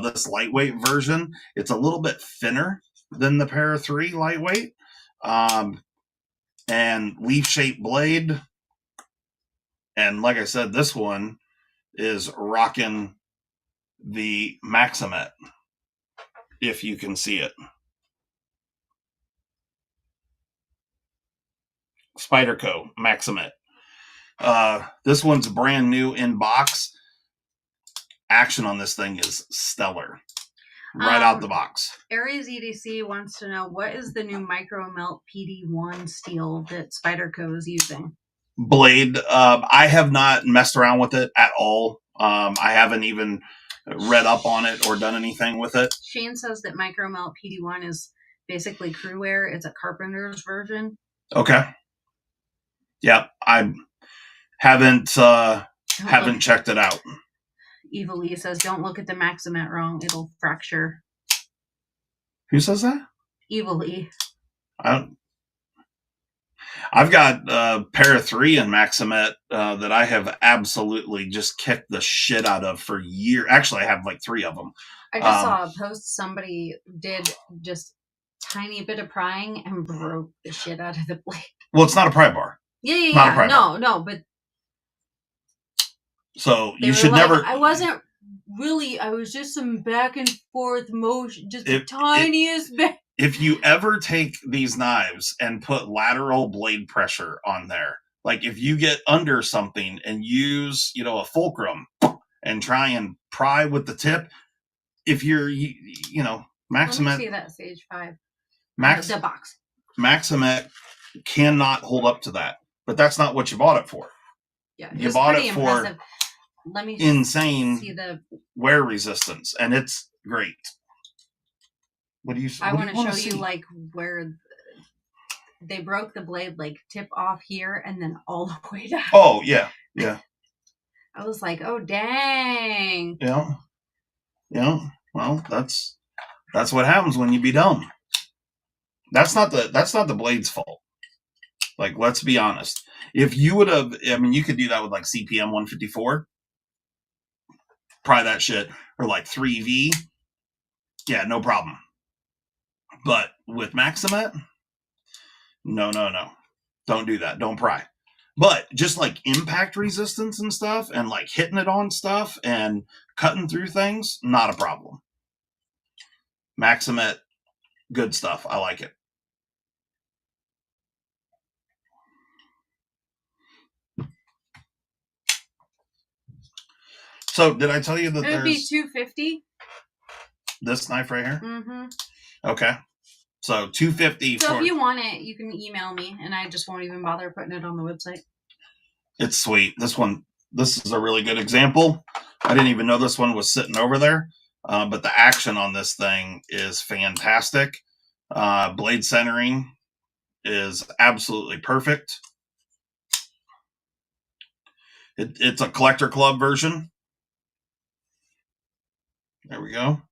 This lightweight version, it's a little bit thinner than the Para 3 lightweight. And leaf-shaped blade. And like I said, this one is rocking the Maximet, if you can see it. Spyderco Maximet. This one's brand new in box. Action on this thing is stellar. Right out the box. Aries EDC wants to know, what is the new micro melt PD1 steel that Spyderco is using? Blade. I have not messed around with it at all. I haven't even read up on it or done anything with it. Shane says that micro melt PD1 is basically crew wear. It's a carpenter's version. Okay. Yep. I haven't checked it out. Evil Lee says, don't look at the Maximet wrong. It'll fracture. Who says that? Evil Lee. I've got Para 3 and Maximet that I have absolutely just kicked the shit out of for years. Actually, I have like 3 of them. I just saw a post. Somebody did just tiny bit of prying and broke the shit out of the blade. Well, it's not a pry bar. Yeah. No, but so you should never. I wasn't really. I was just some back and forth motion, just the tiniest bit. If you ever take these knives and put lateral blade pressure on there, like if you get under something and use, a fulcrum and try and pry with the tip, if you're, Maximet. Let me see that Sage 5. The box. Maximet cannot hold up to that, but that's not what you bought it for. Yeah, you bought it for impressive. Let me insane see the wear resistance, and it's great. What do you? I want to show you like where they broke the blade, like tip off here and then all the way down. Oh yeah. I was like, oh dang. Yeah. Well, that's what happens when you be dumb. That's not the blade's fault. Like, let's be honest. If you would have, you could do that with like CPM 154. Pry that shit, or like 3V. Yeah, no problem. But with Maximet, no. Don't do that. Don't pry. But just like impact resistance and stuff, and like hitting it on stuff and cutting through things, not a problem. Maximet, good stuff. I like it. So, did I tell you that it would be $250? This knife right here? Mm-hmm. Okay. So $250. So if you want it, you can email me, and I just won't even bother putting it on the website. It's sweet. This is a really good example. I didn't even know this one was sitting over there, but the action on this thing is fantastic. Blade centering is absolutely perfect. It's a collector club version. There we go.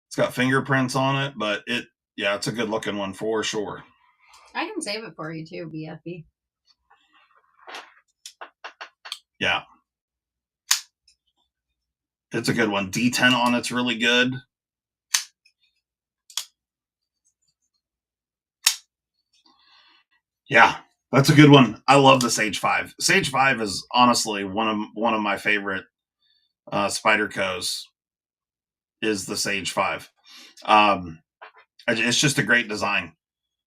It's got fingerprints on it, but it's a good looking one for sure. I can save it for you too, BFB. Yeah. It's a good one. D10 on it's really good. Yeah, that's a good one. I love the Sage 5. Sage 5 is honestly one of my favorite Spydercos is the Sage 5. It's just a great design,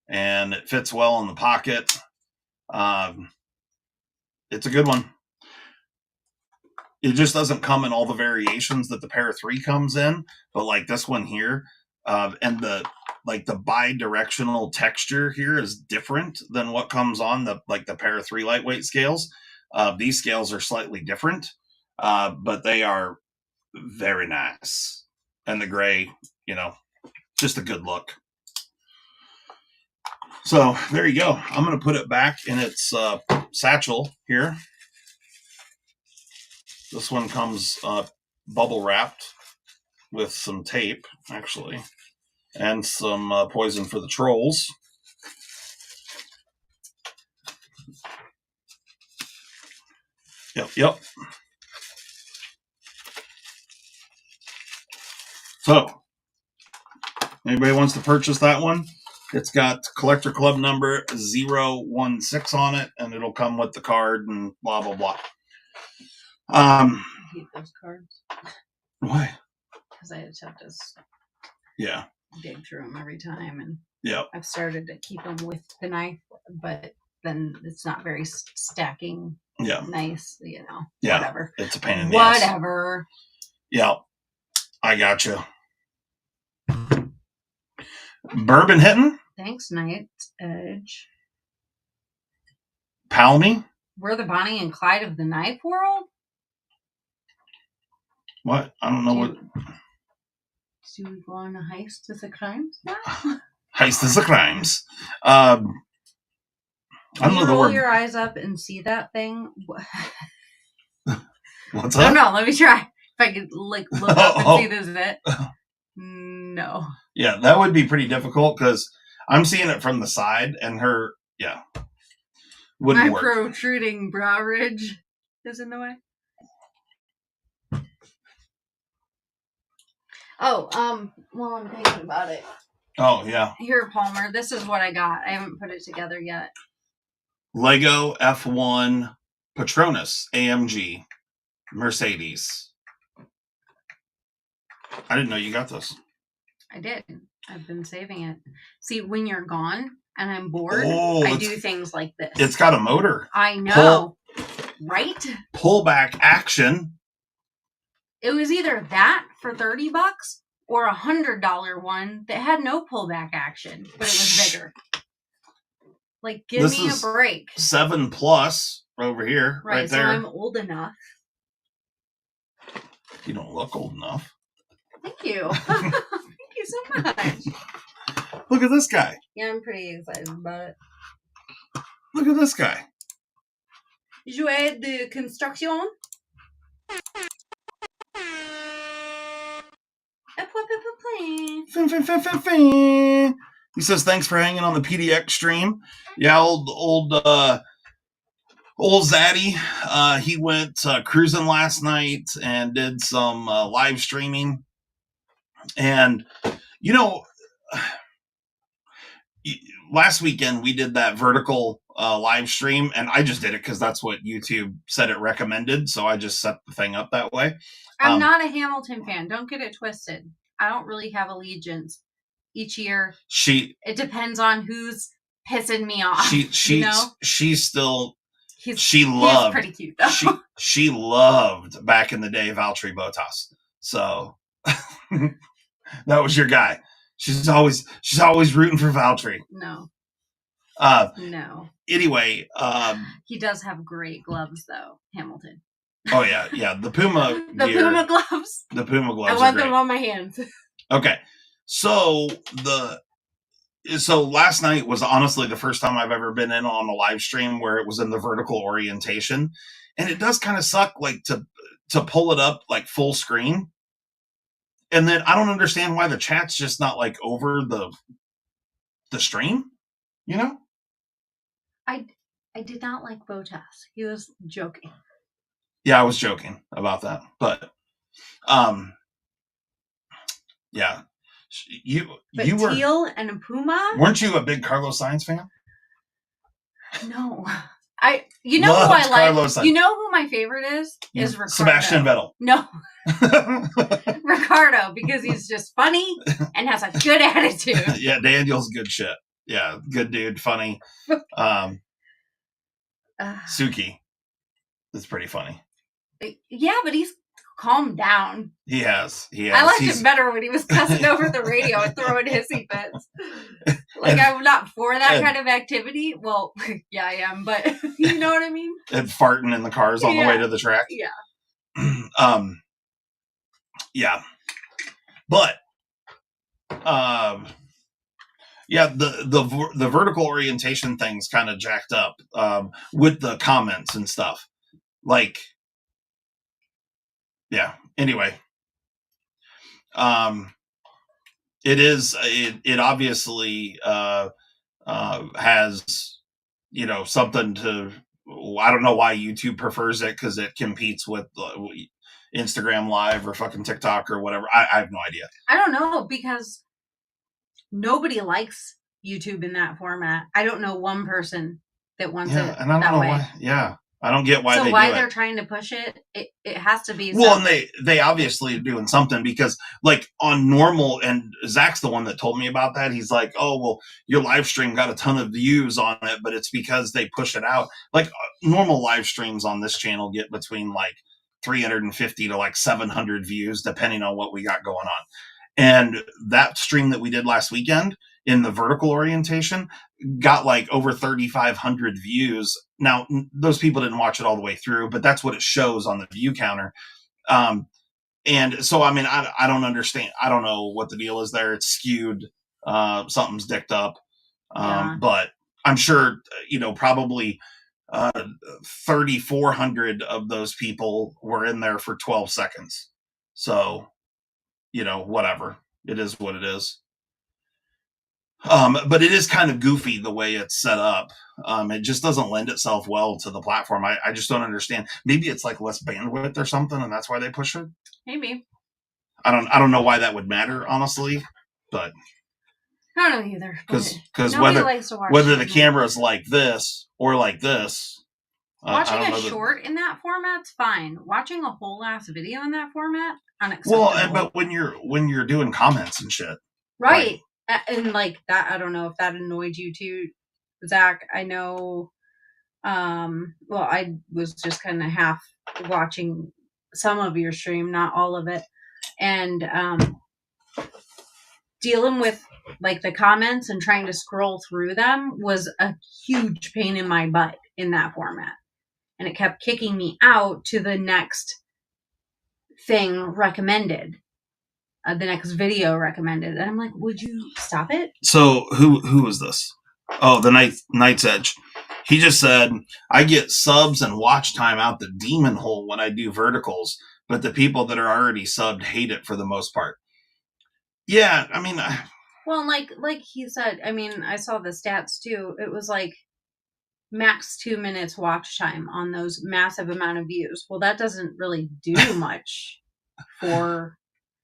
and it fits well in the pocket. It's a good one. It just doesn't come in all the variations that the Para 3 comes in, but like this one here, and the bi-directional texture here is different than what comes on the Para 3 lightweight scales. These scales are slightly different, but they are very nice. And the gray, just a good look. So there you go. I'm going to put it back in its satchel here. This one comes bubble wrapped with some tape, actually, and some poison for the trolls. Yep. So, anybody wants to purchase that one? It's got collector club number 016 on it, and it'll come with the card and blah, blah, blah. I hate those cards. Why? Because I just have to dig through them every time. And I've started to keep them with the knife, but then it's not very stacking nice, whatever. It's a pain in the ass. Whatever. Yeah, I got you. Bourbon hitting? Thanks, Night Edge. Palmy? We're the Bonnie and Clyde of the knife world? What? I don't know what. Do we go on a heist to the crimes now? Heist is the crimes. I don't know the word. Roll your eyes up and see that thing. What's up? No, let me try. If I could look up and see this is it. No. Yeah, that would be pretty difficult because I'm seeing it from the side, and her, wouldn't work. My protruding brow ridge is in the way. Oh, while I'm thinking about it. Oh, yeah. Here, Palmer, this is what I got. I haven't put it together yet. Lego F1 Patronus AMG Mercedes. I didn't know you got this. I did. I've been saving it. See, when you're gone and I'm bored, I do things like this. It's got a motor. I know. Right? Pullback action. It was either that for $30 or $100 one that had no pullback action, but it was bigger. Like, give me a break. 7+ over here, right there. So I'm old enough. You don't look old enough. Thank you. Thank you so much. Look at this guy. Yeah, I'm pretty excited about it. Look at this guy. Jouet de construction. He says, thanks for hanging on the PDX stream. Yeah, old Zaddy, he went cruising last night and did some live streaming. And, last weekend we did that vertical live stream, and I just did it because that's what YouTube said it recommended. So I just set the thing up that way. I'm not a Hamilton fan. Don't get it twisted. I don't really have allegiance. Each year, it depends on who's pissing me off. She's still. He's pretty cute though. She loved back in the day Valtteri Bottas. So that was your guy. She's always rooting for Valtteri. No. No. Anyway, he does have great gloves though, Hamilton. Oh yeah. The Puma Puma gloves. The Puma gloves. I want them on my hands. Okay. So last night was honestly the first time I've ever been in on a live stream where it was in the vertical orientation. And it does kind of suck like to pull it up like full screen. And then I don't understand why the chat's just not like over the stream, I did not like Bottas. He was joking. Yeah, I was joking about that, but yeah, But you were teal and a puma? weren't you a big Carlos Sainz fan? No. You know who Loved I like? Carlos Sainz. You know who my favorite is? Is Ricardo. Sebastian Vettel. No. Ricardo, because he's just funny and has a good attitude. Yeah, Daniel's good shit. Yeah, good dude, funny. Suki is pretty funny. Yeah, but he's calmed down. He has. I liked it better when he was cussing over the radio and throwing hissy fits. Like, I'm not for that kind of activity. Well, yeah, I am, but you know what I mean? And farting in the cars on the way to the track. Yeah. Yeah. But yeah, the vertical orientation thing's kind of jacked up with the comments and stuff. Like, yeah. Anyway, it obviously has, you know, something to. I don't know why YouTube prefers it, because it competes with Instagram Live or fucking TikTok or whatever. I have no idea. I don't know, because nobody likes YouTube in that format. I don't know one person that wants it and I don't know way. why. Yeah, I don't get why so they why do they're it. trying to push it. It has to be. Well, and they obviously are doing something, because like on normal, and Zach's the one that told me about that. He's like, oh, well, your live stream got a ton of views on it, but it's because they push it out. Like normal live streams on this channel get between like 350 to like 700 views, depending on what we got going on. And that stream that we did last weekend in the vertical orientation got like over 3,500 views. Now, those people didn't watch it all the way through, but that's what it shows on the view counter. And so, I mean, I don't understand. I don't know what the deal is there. It's skewed. Something's dicked up. But I'm sure, you know, probably 3,400 of those people were in there for 12 seconds. So, you know, whatever. It is what it is. But it is kind of goofy the way it's set up. It just doesn't lend itself well to the platform. I just don't understand. Maybe it's like less bandwidth or something, and that's why they push it. Maybe. I don't know why that would matter, honestly. But I don't know either. Because whether the camera's like this or like this. Watching a short in that format's fine. Watching a whole ass video in that format, unacceptable. Well, but when you're doing comments and shit, right? And like that, I don't know if that annoyed you too, Zach. I know. Well, I was just kind of half watching some of your stream, not all of it, and dealing with like the comments and trying to scroll through them was a huge pain in my butt in that format. And it kept kicking me out to the next thing recommended, the next video recommended. And I'm like, would you stop it? So who was this? Oh, the Night's Edge. He just said, I get subs and watch time out the demon hole when I do verticals, but the people that are already subbed hate it for the most part. Yeah, I mean... Well, like he said, I mean, I saw the stats too. It was like max 2 minutes watch time on those massive amount of views. Well, that doesn't really do much for...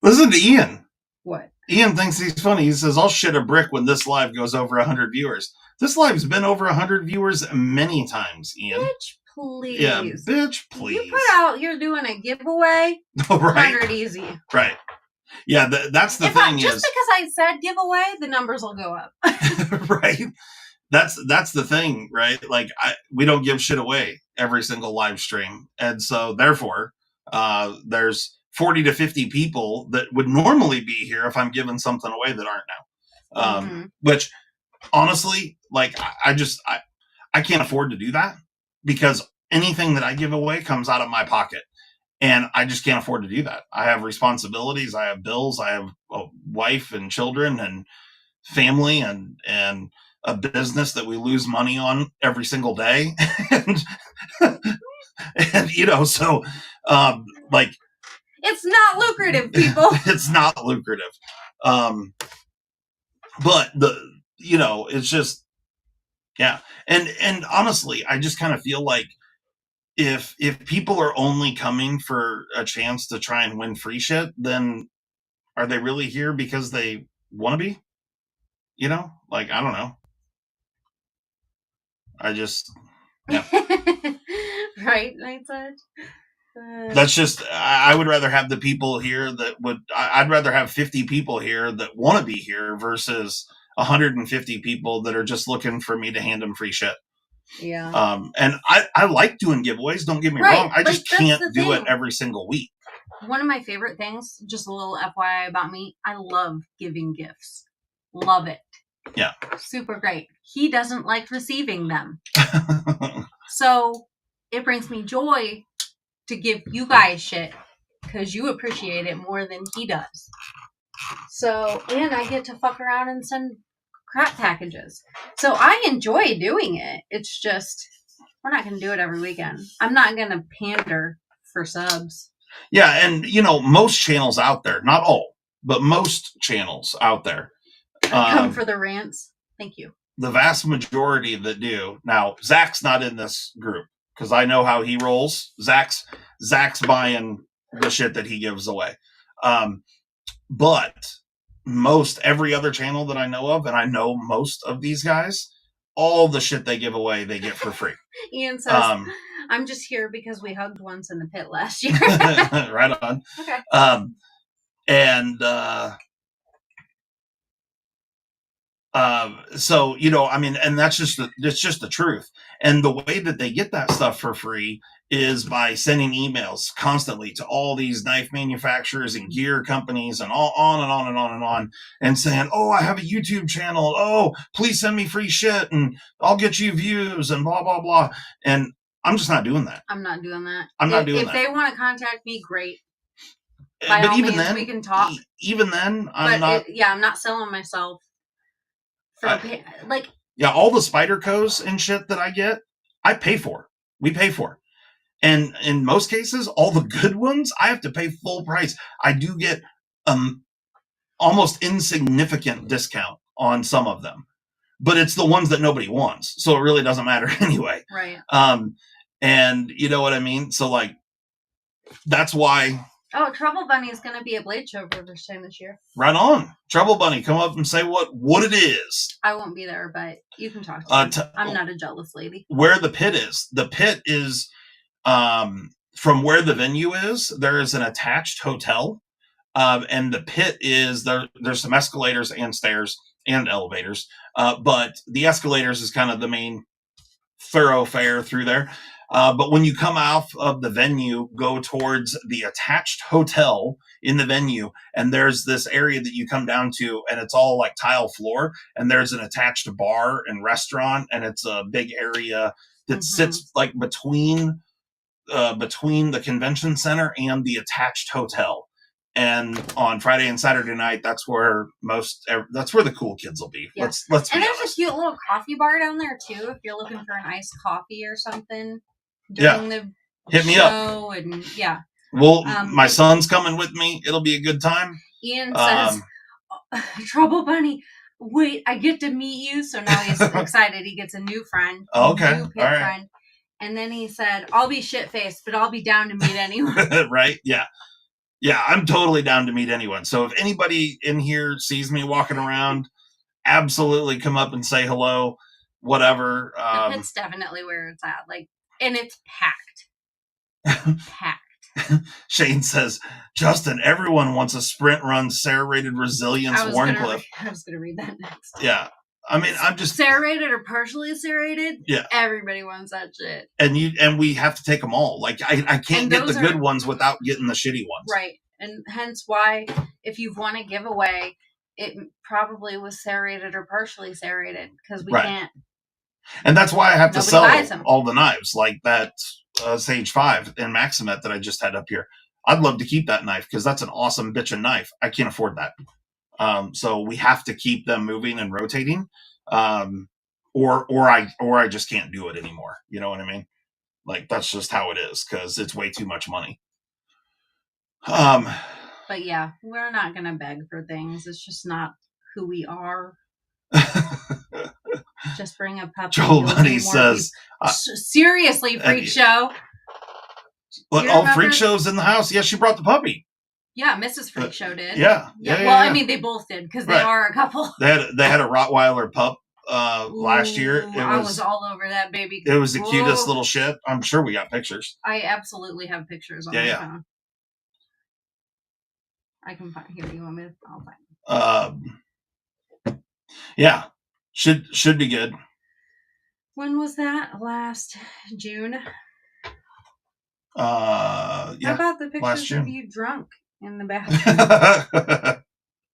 Listen to Ian. What? Ian thinks he's funny. He says, I'll shit a brick when this live goes over 100 viewers. This live's been over 100 viewers many times, Ian. Bitch, please. Yeah, bitch, please. You put out, you're doing a giveaway, right. 100 easy. Right. Yeah, that's the thing just because I said giveaway, the numbers will go up. Right. That's the thing, right? Like, we don't give shit away every single live stream. And so, therefore, there's 40 to 50 people that would normally be here if I'm giving something away that aren't now. Which, honestly, like, I can't afford to do that, because anything that I give away comes out of my pocket. And I just can't afford to do that. I have responsibilities. I have bills. I have a wife and children and family and a business that we lose money on every single day. and you know, so like, it's not lucrative, people. It's not lucrative. But you know, it's just, yeah. And honestly, I just kind of feel like if people are only coming for a chance to try and win free shit, then are they really here because they want to be? You know, like, I don't know. I just, yeah. Right, Night Edge? That's just, I would rather have the people here that would, I'd rather have 50 people here that want to be here versus 150 people that are just looking for me to hand them free shit. Yeah. And I like doing giveaways, don't get me Right, wrong. I just like, that's can't the do it thing. every single week. One of my favorite things, just a little FYI about me, I love giving gifts. Love it. Yeah. Super great. He doesn't like receiving them. So it brings me joy to give you guys shit because you appreciate it more than he does. So, and I get to fuck around and send crap packages. So I enjoy doing it. It's just, we're not going to do it every weekend. I'm not going to pander for subs. Yeah, and you know, most channels out there, not all, but most channels out there. Come for the rants. Thank you. The vast majority that do. Now, Zach's not in this group because I know how he rolls. Zach's buying the shit that he gives away. But every other channel that I know of, and I know most of these guys, all the shit they give away, they get for free. Ian says, I'm just here because we hugged once in the pit last year. Right on. Okay. So, you know, I mean, and that's just the truth. And the way that they get that stuff for free is by sending emails constantly to all these knife manufacturers and gear companies and all on and on and on and on, and saying, oh, I have a YouTube channel. Oh, please send me free shit and I'll get you views and blah, blah, blah. And I'm just not doing that. I'm not doing that. If they want to contact me, great. But even then, we can talk. Even then, I'm not selling myself. All the Spider Co's and shit that I get, I pay for. We pay for. And in most cases, all the good ones, I have to pay full price. I do get almost insignificant discount on some of them, but it's the ones that nobody wants, so it really doesn't matter anyway. Right. And you know what I mean? So like, that's why. Oh, Trouble Bunny is going to be at Blade Show for the first time this year. Right on. Trouble Bunny, come up and say what it is. I won't be there, but you can talk to me. I'm not a jealous lady. Where the pit is, from where the venue is, there is an attached hotel. And the pit is, there's some escalators and stairs and elevators. But the escalators is kind of the main thoroughfare through there. But when you come out of the venue, go towards the attached hotel in the venue, and there's this area that you come down to, and it's all like tile floor, and there's an attached bar and restaurant, and it's a big area that sits like between the convention center and the attached hotel. And on Friday and Saturday night, that's where the cool kids will be. Yeah. Let's be honest. And there's a cute little coffee bar down there too, if you're looking for an iced coffee or something. Hit me up. And yeah. Well, my son's coming with me. It'll be a good time. Ian says, Trouble Bunny, wait, I get to meet you. So now he's excited. He gets a new friend. Okay. New pit friend. And then he said, I'll be shit-faced, but I'll be down to meet anyone. Right? Yeah. Yeah, I'm totally down to meet anyone. So if anybody in here sees me walking around, absolutely come up and say hello, whatever. The pit's definitely where it's at. And it's packed. Packed. Shane says, Justin, everyone wants a sprint run, serrated resilience Warncliffe. I was going to read that next. Yeah. I mean, I'm just serrated or partially serrated. Yeah, everybody wants that shit. And we have to take them all. Like I can't get the good ones without getting the shitty ones. Right, and hence why if you want a giveaway, it probably was serrated or partially serrated because we can't. And that's why I have to sell all the knives, like that Sage 5 in Maximet that I just had up here. I'd love to keep that knife because that's an awesome bitchin' knife. I can't afford that. So we have to keep them moving and rotating, or I just can't do it anymore. You know what I mean? Like that's just how it is because it's way too much money. But yeah, we're not gonna beg for things. It's just not who we are. Just bring a puppy. Joel Bunny says, seriously, freak show. But You all remember- Freak Show's in the house. Yeah, she brought the puppy. Yeah, Mrs. Freak Show did. Yeah. Well, I mean, they both did because they Right. are a couple. They had a Rottweiler pup last year. I was all over that baby. It was the cutest little shit. I'm sure we got pictures. I absolutely have pictures on my phone. I can find here. You want me to? I'll find. Yeah, should be good. When was that? Last June. Yeah. How about the pictures of you drunk in the bathroom?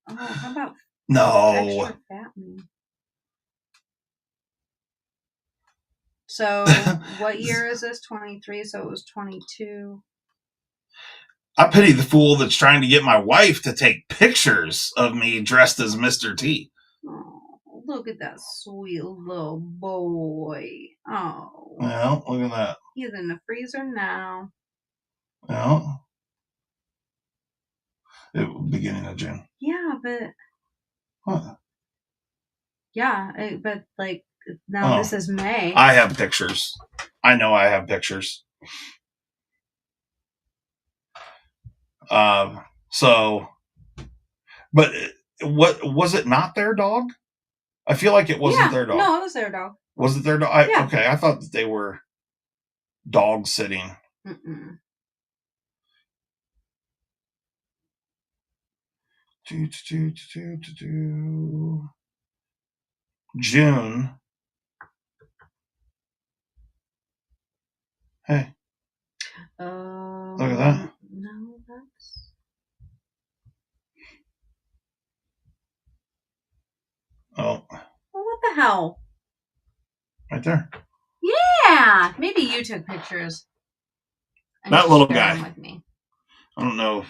How about extra fat me? So, what year is this? 23. So it was 22. I pity the fool that's trying to get my wife to take pictures of me dressed as Mr. T. Oh, look at that sweet little boy. Oh. Well, look at that. He's in the freezer now. Well, beginning of June. Yeah, but... What? Yeah, but like, now this is May. I have pictures. I know I have pictures. So, but what was it not their dog? I feel like it wasn't their dog. No, it was their dog. Was it their dog? Yeah. Okay, I thought that they were dog sitting. Mm-mm. June. Hey. Look at that. No, that's... Oh. Well, what the hell? Right there. Yeah! Maybe you took pictures. That little share guy. them with me. I don't know.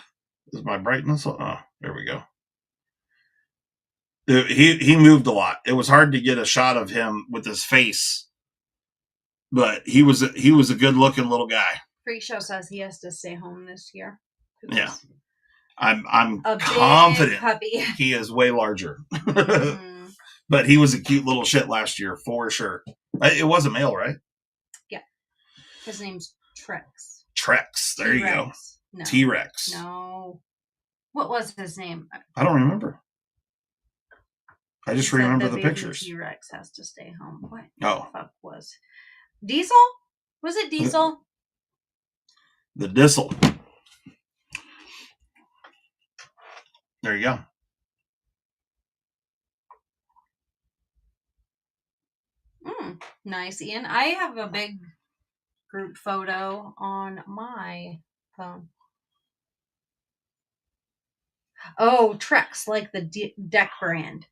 Is my brightness? Oh, there we go. He moved a lot. It was hard to get a shot of him with his face, but he was a good looking little guy. Freak Show says he has to stay home this year. Yeah, I'm a confident puppy. He is way larger, Mm. but he was a cute little shit last year for sure. It was a male, right? Yeah, his name's Trex. Trex. There you go. No. T-Rex. No. What was his name? I don't remember. I just remember the baby pictures. T-Rex has to stay home. What the fuck was Diesel? Was it Diesel? The Diesel. There you go. Nice, Ian. I have a big group photo on my phone. Oh, Trex, like the deck brand.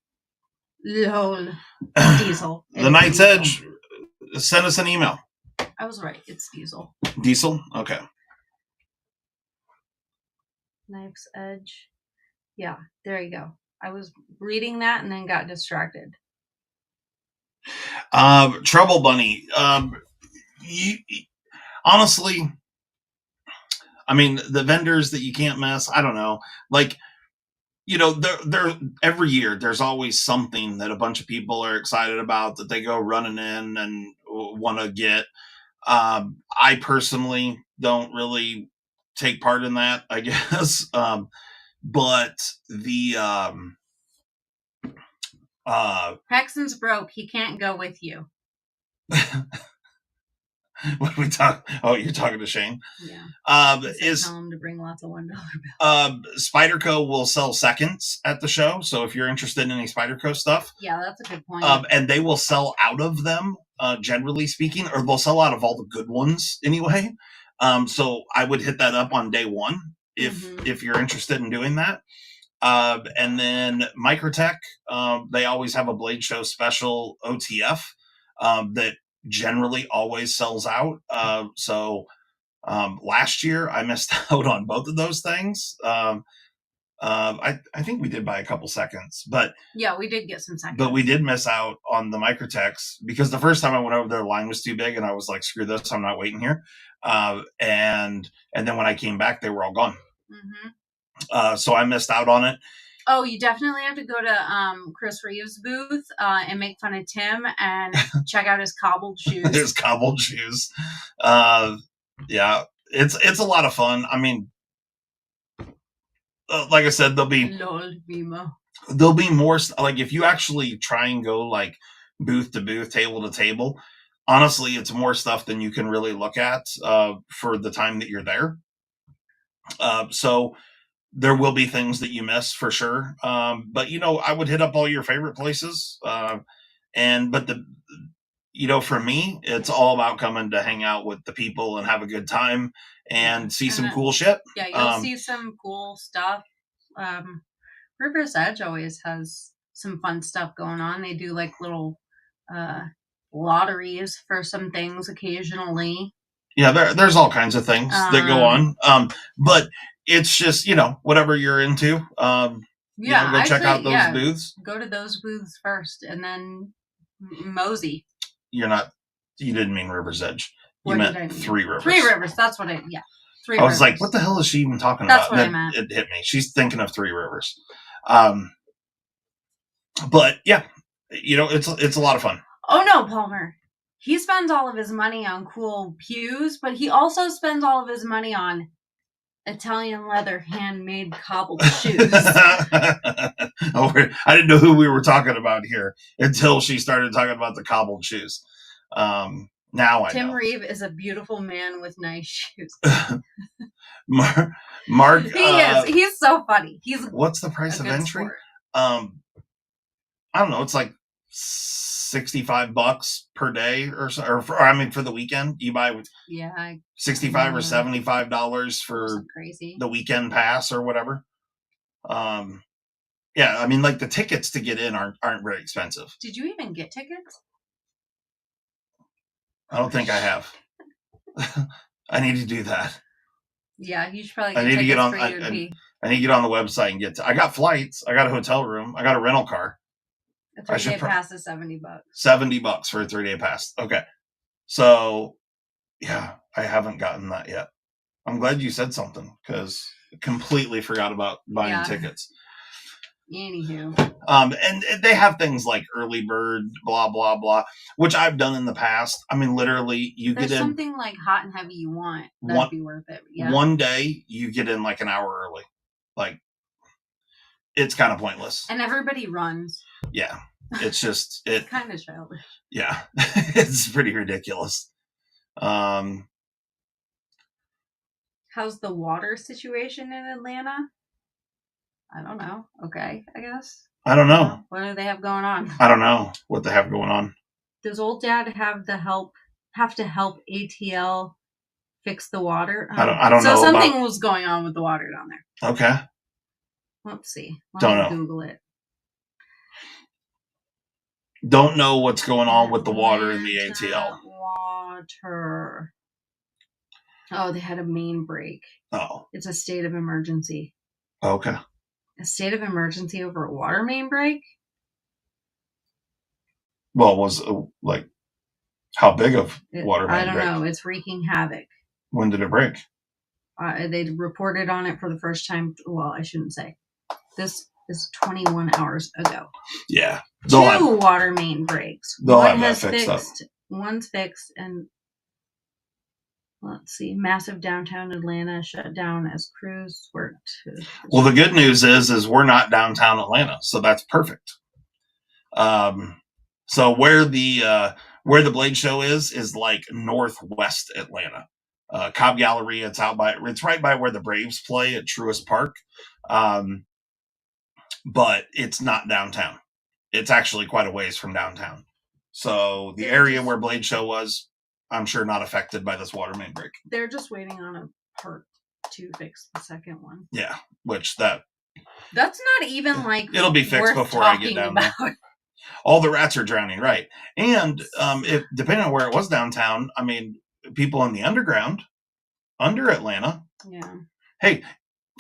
Lol. Diesel. The Night's Edge. Send us an email. I was right. It's Diesel. Diesel? Okay. Knife's Edge. Yeah, there you go. I was reading that and then got distracted. Trouble Bunny. Honestly, I mean, the vendors that you can't miss, I don't know. Like, you know, there every year there's always something that a bunch of people are excited about that they go running in and want to get. I personally don't really take part in that, I guess. But the Paxton's broke. He can't go with you. what we talk? Oh, you're talking to Shane. Yeah. Tell him to bring lots of $1 bills. Spyderco will sell seconds at the show, so if you're interested in any Spyderco stuff, yeah, that's a good point. and they will sell out of them, generally speaking, or they'll sell out of all the good ones anyway. So I would hit that up on day one if you're interested in doing that. And then Microtech, they always have a Blade Show special OTF that generally always sells out. So last year I missed out on both of those things. I think we did buy a couple seconds, but yeah, we did get some seconds. But we did miss out on the Microtechs because the first time I went over there, the line was too big, and I was like, "Screw this! I'm not waiting here." And then when I came back, they were all gone. So I missed out on it. Oh, you definitely have to go to Chris Reeves' booth and make fun of Tim and check out his cobbled shoes. His cobbled shoes. Yeah, it's a lot of fun. I mean, like I said, there'll be more like if you actually try and go like booth to booth, table to table. Honestly, it's more stuff than you can really look at for the time that you're there. So there will be things that you miss for sure. But I would hit up all your favorite places. For me, it's all about coming to hang out with the people and have a good time and see some cool shit. Yeah, you'll see some cool stuff. River's Edge always has some fun stuff going on. They do like little lotteries for some things occasionally. Yeah, there's all kinds of things that go on. But it's just, whatever you're into. Go check out those booths. Go to those booths first and then mosey. You didn't mean River's Edge. You meant Three Rivers. Three Rivers, that's what Three Rivers. I was like, what the hell is she even talking about? That's what I meant. It hit me. She's thinking of Three Rivers. But yeah, it's a lot of fun. Oh no, Palmer. He spends all of his money on cool pews, but he also spends all of his money on Italian leather handmade cobbled shoes. I didn't know who we were talking about here until she started talking about the cobbled shoes. Now I know. Tim Reeve is a beautiful man with nice shoes. Mark, he's so funny. What's the price of entry? Sport. I don't know. It's like $65 per day or for the weekend. You buy $65 or $75 for crazy. The weekend pass or whatever. Yeah, I mean, like the tickets to get in aren't very expensive. Did you even get tickets? I don't think I have. I need to do that. Yeah, you should probably get tickets for UNP. I need to get on the website and I got flights. I got a hotel room. I got a rental car. A 3-day pass is $70. $70 for a 3-day pass. Okay. So, yeah, I haven't gotten that yet. I'm glad you said something because I completely forgot about buying tickets. Anywho. And they have things like early bird, blah, blah, blah, which I've done in the past. I mean, literally, There's something like hot and heavy you want. That'd be worth it. Yeah. One day, you get in like an hour early. Like, it's kind of pointless. And everybody runs. Yeah. It's just... It's kind of childish. Yeah. It's pretty ridiculous. How's the water situation in Atlanta? I don't know. Okay, I guess. I don't know. What do they have going on? I don't know what they have going on. Does old dad have to help ATL fix the water? I don't know. So something was going on with the water down there. Okay. Let's see. Don't know. Google it. Don't know what's going on with the water in the ATL. Water. Oh, they had a main break. Oh. It's a state of emergency. Okay. A state of emergency over a water main break? Well, was like how big of water main break? I don't know. It's wreaking havoc. When did it break? They reported on it for the first time. Well, I shouldn't say. This is 21 hours ago. Yeah. Two water main breaks. One has fixed. One's fixed, and let's see. Massive downtown Atlanta shut down as crews worked. Well, the good news is we're not downtown Atlanta, so that's perfect. So where the Blade Show is like northwest Atlanta. Cobb Galleria. It's right by where the Braves play at Truist Park. But it's not downtown. It's actually quite a ways from downtown. So the area where Blade Show was, I'm sure not affected by this water main break. They're just waiting on a part to fix the second one. Yeah, that's not even like it'll be fixed before I get down there. All the rats are drowning, right? And if depending on where it was downtown, I mean, people in the underground, under Atlanta. Yeah. Hey,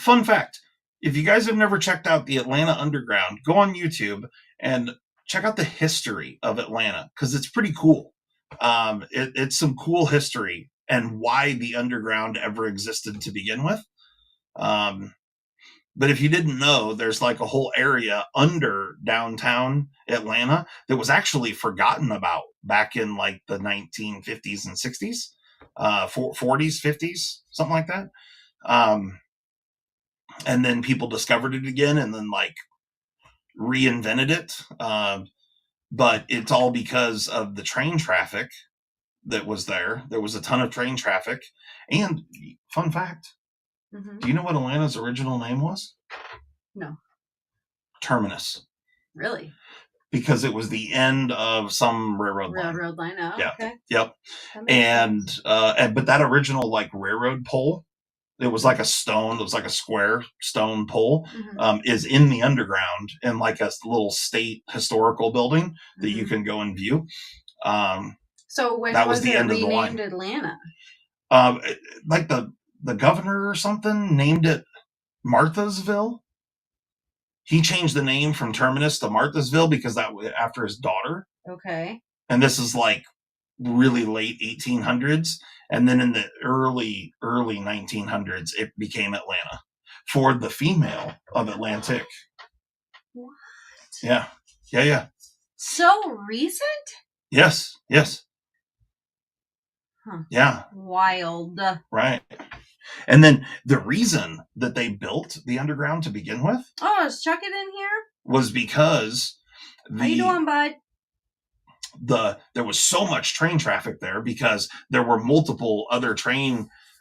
fun fact. If you guys have never checked out the Atlanta Underground, go on YouTube and check out the history of Atlanta because it's pretty cool. It's some cool history and why the underground ever existed to begin with. But if you didn't know, there's like a whole area under downtown Atlanta that was actually forgotten about back in like the 1950s and 60s. 40s, 50s, something like that. And then people discovered it again and then like reinvented it. But it's all because of the train traffic that was there. There was a ton of train traffic. And fun fact, do you know what Atlanta's original name was? No. Terminus. Really? Because it was the end of some railroad line. Railroad line, oh, yeah. Okay. Yep. And but that original like railroad pole, it was like a stone, it was like a square stone pole, is in the underground in like a little state historical building that you can go and view. So when that was the it end of the line. renamed Atlanta? Like the governor or something named it Marthasville. He changed the name from Terminus to Marthasville because that was after his daughter. Okay. And this is like really late 1800s. And then in the early 1900s, it became Atlanta. Ford, the female of Atlantic. What? Yeah. Yeah. So recent? Yes. Huh. Yeah. Wild. Right. And then the reason that they built the underground to begin with. Oh, is Chuck it in here? Was because How you doing, bud? There was so much train traffic there because there were multiple other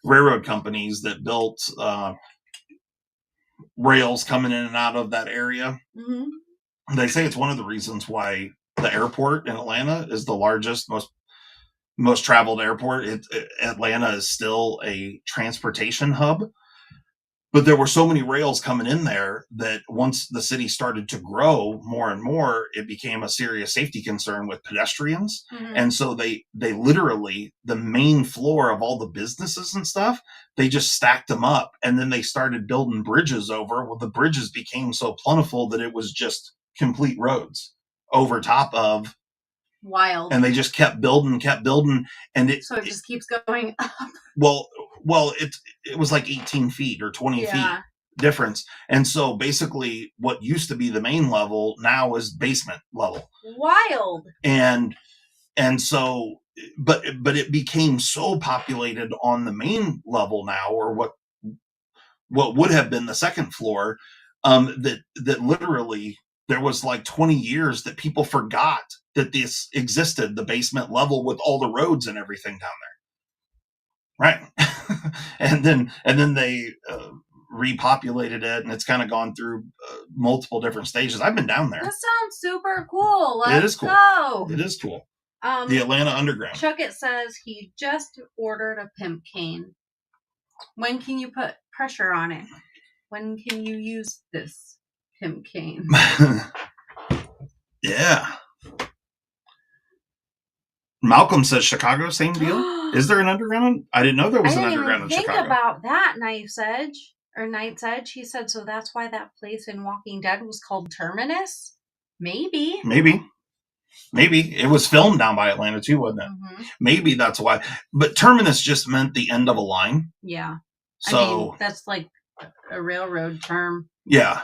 railroad companies that built rails coming in and out of that area. They say it's one of the reasons why the airport in Atlanta is the largest, most traveled airport. Atlanta is still a transportation hub. But there were so many rails coming in there that once the city started to grow more and more, it became a serious safety concern with pedestrians. And so they literally, the main floor of all the businesses and stuff, they just stacked them up. And then they started building bridges over. Well, the bridges became so plentiful that it was just complete roads over top of. Wild. And they just kept building. And it just keeps going up. Well, it was like 18 feet or 20 feet difference. And so basically what used to be the main level now is basement level. Wild. And so, but it became so populated on the main level now, or what would have been the second floor, that literally there was like 20 years that people forgot that this existed, the basement level with all the roads and everything down there. Right. and then they repopulated it, and it's kind of gone through multiple different stages. I've been down there. That sounds super cool. It is cool. Go. It is cool. The Atlanta Underground. Chuck it says he just ordered a pimp cane. When can you put pressure on it? When can you use this pimp cane? Yeah. Malcolm says Chicago, same deal. Is there an underground? I didn't know there was an underground in Chicago. Think about that, Knight's Edge. He said, so that's why that place in Walking Dead was called Terminus? Maybe. It was filmed down by Atlanta too, wasn't it? Maybe that's why. But Terminus just meant the end of a line. Yeah. So I mean, that's like a railroad term. Yeah.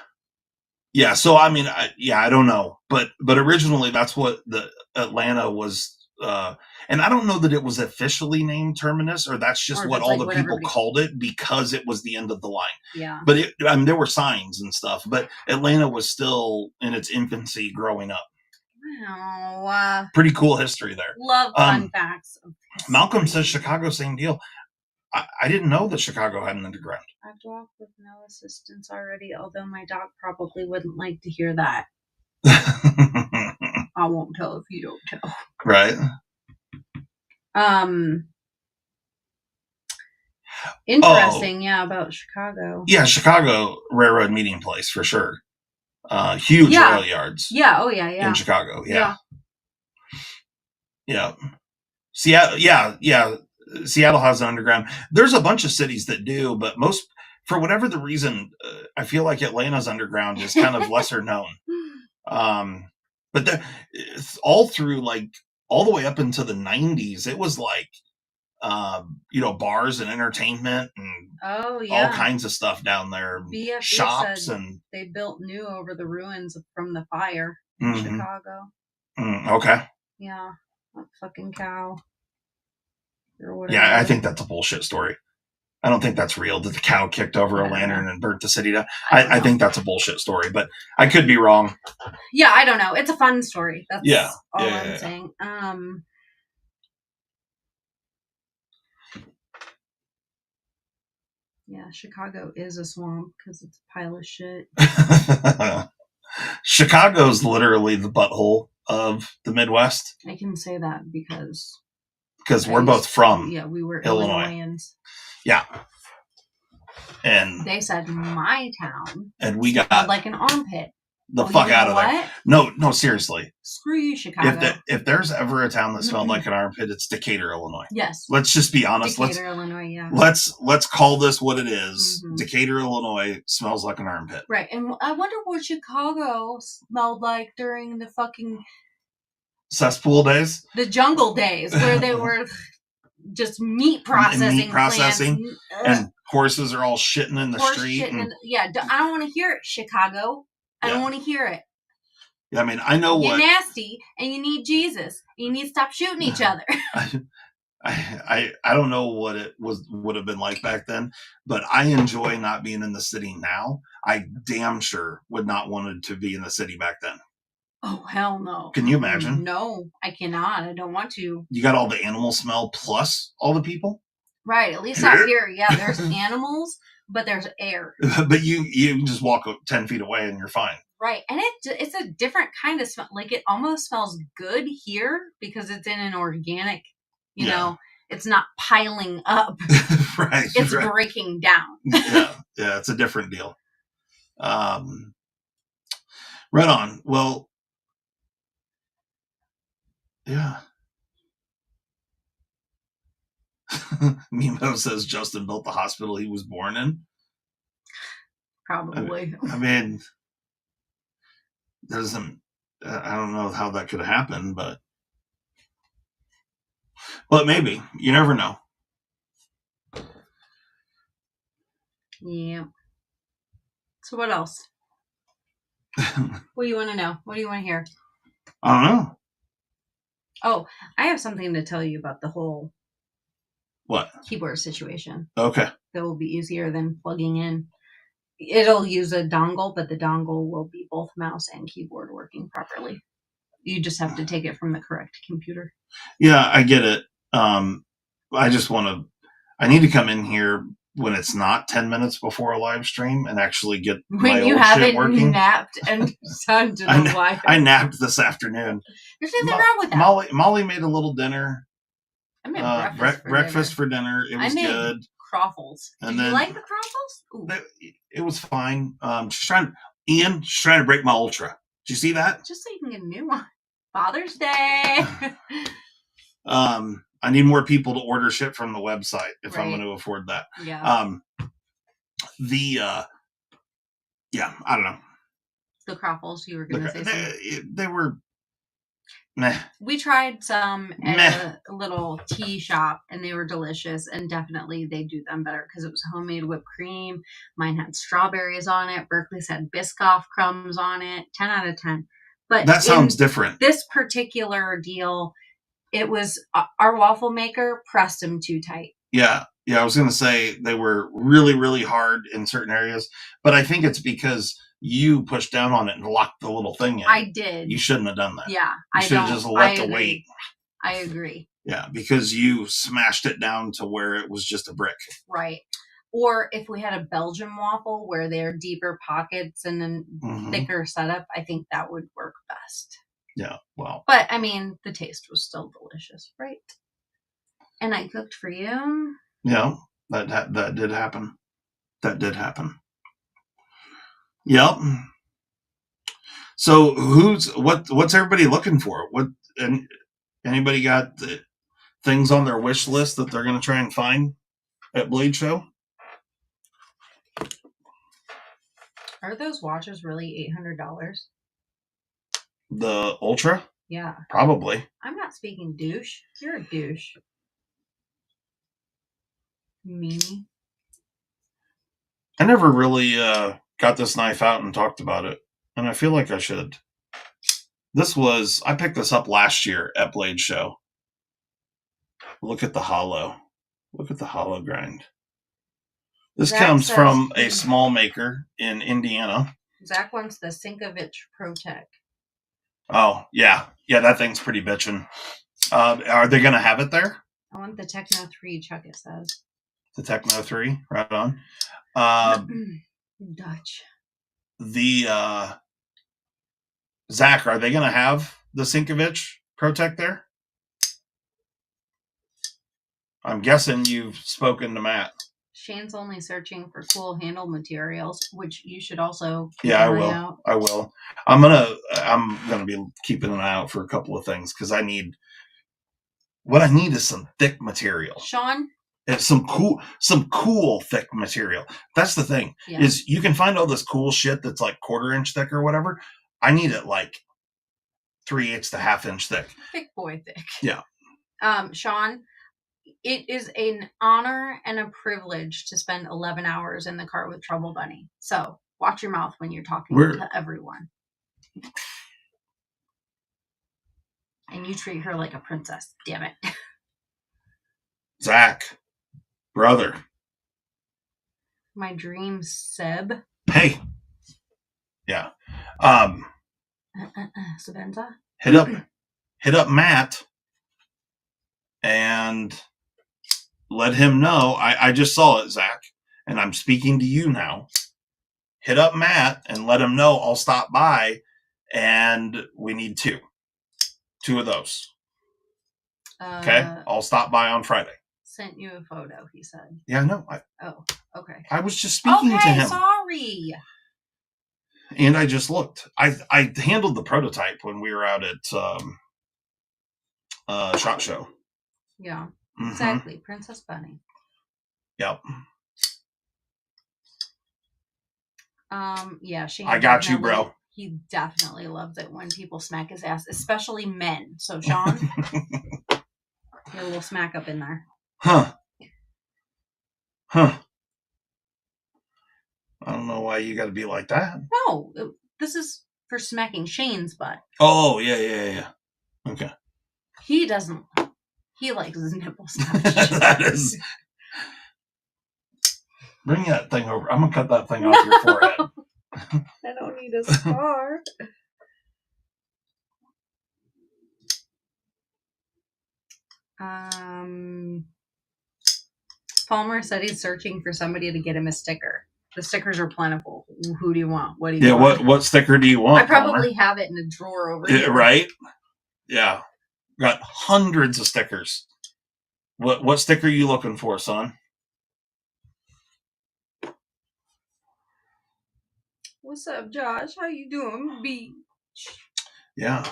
So I mean, I don't know, but originally that's what the Atlanta was. And I don't know that it was officially named Terminus, or that's just what all the people called it because it was the end of the line. Yeah. But there were signs and stuff, but Atlanta was still in its infancy growing up. Wow. Pretty cool history there. Love fun facts. Malcolm says Chicago, same deal. I didn't know that Chicago had an underground. I've walked with no assistance already, although my dog probably wouldn't like to hear that. I won't tell if you don't tell. Right. Interesting, about Chicago. Yeah, Chicago railroad meeting place for sure. Huge rail yards. Yeah, in Chicago, yeah. Seattle has an underground. There's a bunch of cities that do, but most, for whatever the reason, I feel like Atlanta's underground is kind of lesser known. But all through, like, all the way up into the 90s, it was like, bars and entertainment and all kinds of stuff down there. BFE shops, and they built new over the ruins from the fire in Chicago. Okay. Yeah, that fucking cow. or whatever. Yeah, I think that's a bullshit story. I don't think that's real, that the cow kicked over a lantern and burnt the city down. I think that's a bullshit story, but I could be wrong. Yeah, I don't know. It's a fun story. That's all Yeah, I'm saying. Yeah, Chicago is a swamp because it's a pile of shit. Chicago's literally the butthole of the Midwest. I can say that because we're both from we were Illinois. Illinoisans. Yeah. And they said my town and we got like an armpit. The fuck out of there. No, seriously. Screw you, Chicago. If there's ever a town that smelled like an armpit, it's Decatur, Illinois. Yes. Let's just be honest. Decatur, Illinois, yeah. Let's call this what it is. Mm-hmm. Decatur, Illinois smells like an armpit. Right. And I wonder what Chicago smelled like during the fucking cesspool days? The jungle days where they were just meat processing. And horses are all shitting in the street. I don't want to hear it, Chicago. I don't want to hear it. Yeah, I mean, I know You're nasty, and you need Jesus. You need to stop shooting each other. I don't know what it would have been like back then, but I enjoy not being in the city now. I damn sure would not wanted to be in the city back then. Oh, hell no. Can you imagine? No, I cannot. I don't want to. You got all the animal smell plus all the people? Right, at least out here. Yeah, there's animals, but there's air. But you can just walk 10 feet away and you're fine. Right, and it's a different kind of smell. Like, it almost smells good here because it's in an organic, you know, it's not piling up. Right. It's breaking down. Yeah, it's a different deal. Right on. Well, yeah. Mimo says Justin built the hospital he was born in. Probably. I mean, I don't know how that could happen, but maybe. You never know. Yeah. So what else? What do you want to know? What do you want to hear? I don't know. Oh, I have something to tell you about the whole keyboard situation. Okay. That will be easier than plugging in. It'll use a dongle, but the dongle will be both mouse and keyboard working properly. You just have to take it from the correct computer. Yeah, I get it. I just I need to come in here when it's not 10 minutes before a live stream and actually get my old shit working. When you napped and turned to the Wi-Fi. I napped this afternoon. There's nothing wrong with that. Molly made a little dinner. I made breakfast for dinner. It was good. Croffles. Did you like the croffles? It was fine. She's trying to break my Ultra. Did you see that? Just so you can get a new one. Father's Day. I need more people to order shit from the website if I'm going to afford that. Yeah. I don't know. The croffles, you were going to say something. They were meh. We tried some at a little tea shop, and they were delicious, and definitely they do them better because it was homemade whipped cream. Mine had strawberries on it. Berkeley's had Biscoff crumbs on it. 10 out of 10. But that sounds different. This particular deal, it was our waffle maker pressed them too tight. Yeah. I was going to say they were really, really hard in certain areas, but I think it's because you pushed down on it and locked the little thing in. I did. You shouldn't have done that. Yeah. You should have just let the weight. I agree. Yeah, because you smashed it down to where it was just a brick. Right. Or if we had a Belgian waffle where they're deeper pockets and then thicker setup, I think that would work best. Yeah, well. But, I mean, the taste was still delicious, right? And I cooked for you. Yeah, that did happen. That did happen. Yep. So what's everybody looking for? Anybody got the things on their wish list that they're going to try and find at Blade Show? Are those watches really $800? The Ultra? Yeah. Probably. I'm not speaking douche. You're a douche. Mimi. I never really got this knife out and talked about it, and I feel like I should. I picked this up last year at Blade Show. Look at the hollow. Look at the hollow grind. This Zach comes says from a small maker in Indiana. Zach wants the Sinkovich ProTech. Oh, yeah. Yeah, that thing's pretty bitchin'. Are they going to have it there? I want the Techno 3, Chuck, it says. The Techno 3, right on. Dutch. Zach, are they going to have the Sinkovich ProTech there? I'm guessing you've spoken to Matt. Shane's only searching for cool handle materials, which you should also keep Yeah, an eye out. I will. I'm gonna be keeping an eye out for a couple of things because I need some thick material. Sean? It's some cool thick material. That's the thing, is you can find all this cool shit that's like 1/4 inch thick or whatever. I need it like 3/8 to 1/2 inch thick. Thick boy thick. Yeah. Sean, it is an honor and a privilege to spend 11 hours in the car with Trouble Bunny. So watch your mouth when you're talking to everyone. And you treat her like a princess. Damn it. Zach, brother. My dream Seb. Hey. Yeah. Sabenza. Hit up Matt and let him know. I just saw it, Zach, and I'm speaking to you now. Hit up Matt and let him know I'll stop by, and we need two of those. Okay, I'll stop by on Friday. Sent you a photo, he said. Yeah, no. Oh, okay. I was just speaking to him. Sorry. And I just looked. I handled the prototype when we were out at SHOT Show. Yeah, exactly. Princess Bunny. Yep. Yeah, Shane. I got you, bro. He definitely loves it when people smack his ass, especially men. So, Sean, get a little smack up in there. Huh. I don't know why you got to be like that. No, this is for smacking Shane's butt. Oh, yeah. Okay. He doesn't. He likes his nipples touched. That is. Bring that thing over. I'm going to cut that thing off your forehead. I don't need a scar. Palmer said he's searching for somebody to get him a sticker. The stickers are plentiful. Who do you want? What do you want? What sticker do you want? I probably have it in a drawer over here. Right? Yeah. Got hundreds of stickers. What sticker are you looking for, son? What's up, Josh? How you doing, Beach? Yeah.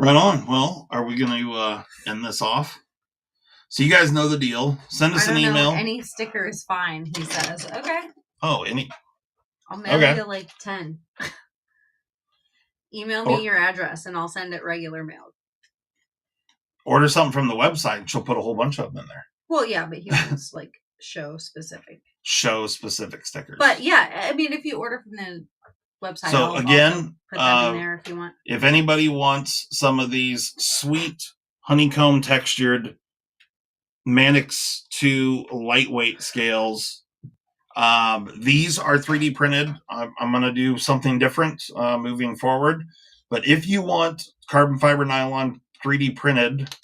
Right on. Well, are we going to end this off? So you guys know the deal. Send us an email. Any sticker is fine, he says. Okay. Oh, any. I'll mail you like 10. Email me your address and I'll send it regular mail. Order something from the website and she'll put a whole bunch of them in there. Well, yeah, but he wants like show specific stickers. But yeah, I mean, if you order from the website, so again, put them in there if you want. If anybody wants some of these sweet honeycomb textured Mannix 2 lightweight scales, these are 3D printed. I'm going to do something different moving forward. But if you want carbon fiber nylon 3D printed,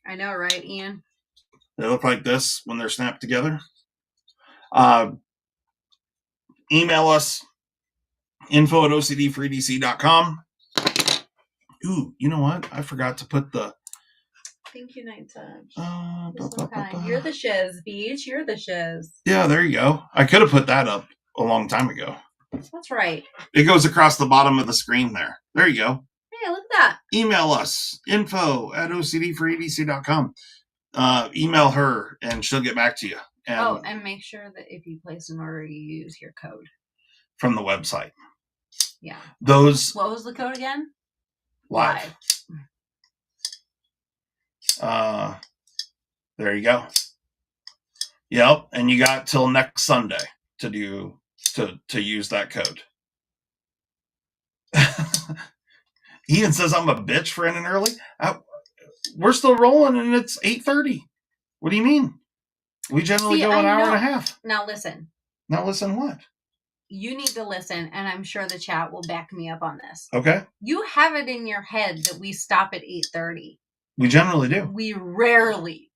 I know, right, Ian? They look like this when they're snapped together. Email us, info@ocd4edc.com. Ooh, you know what? I forgot to put the... Thank you, Night Touch. You're the shiz, Beach. You're the shiz. Yeah, there you go. I could have put that up a long time ago. That's right. It goes across the bottom of the screen there. There you go. Hey, look at that. Email us, info@ocd4edc.com. Email her and she'll get back to you. And make sure that if you place an order, you use your code from the website. Yeah. What was the code again? Live. There you go. Yep. And you got till next Sunday to do to use that code. Ian says I'm a bitch for ending early. We're still rolling and it's 8:30. What do you mean? We generally go an hour and a half. Now listen. Now listen what? You need to listen, and I'm sure the chat will back me up on this. Okay. You have it in your head that we stop at 8:30. We generally do. We rarely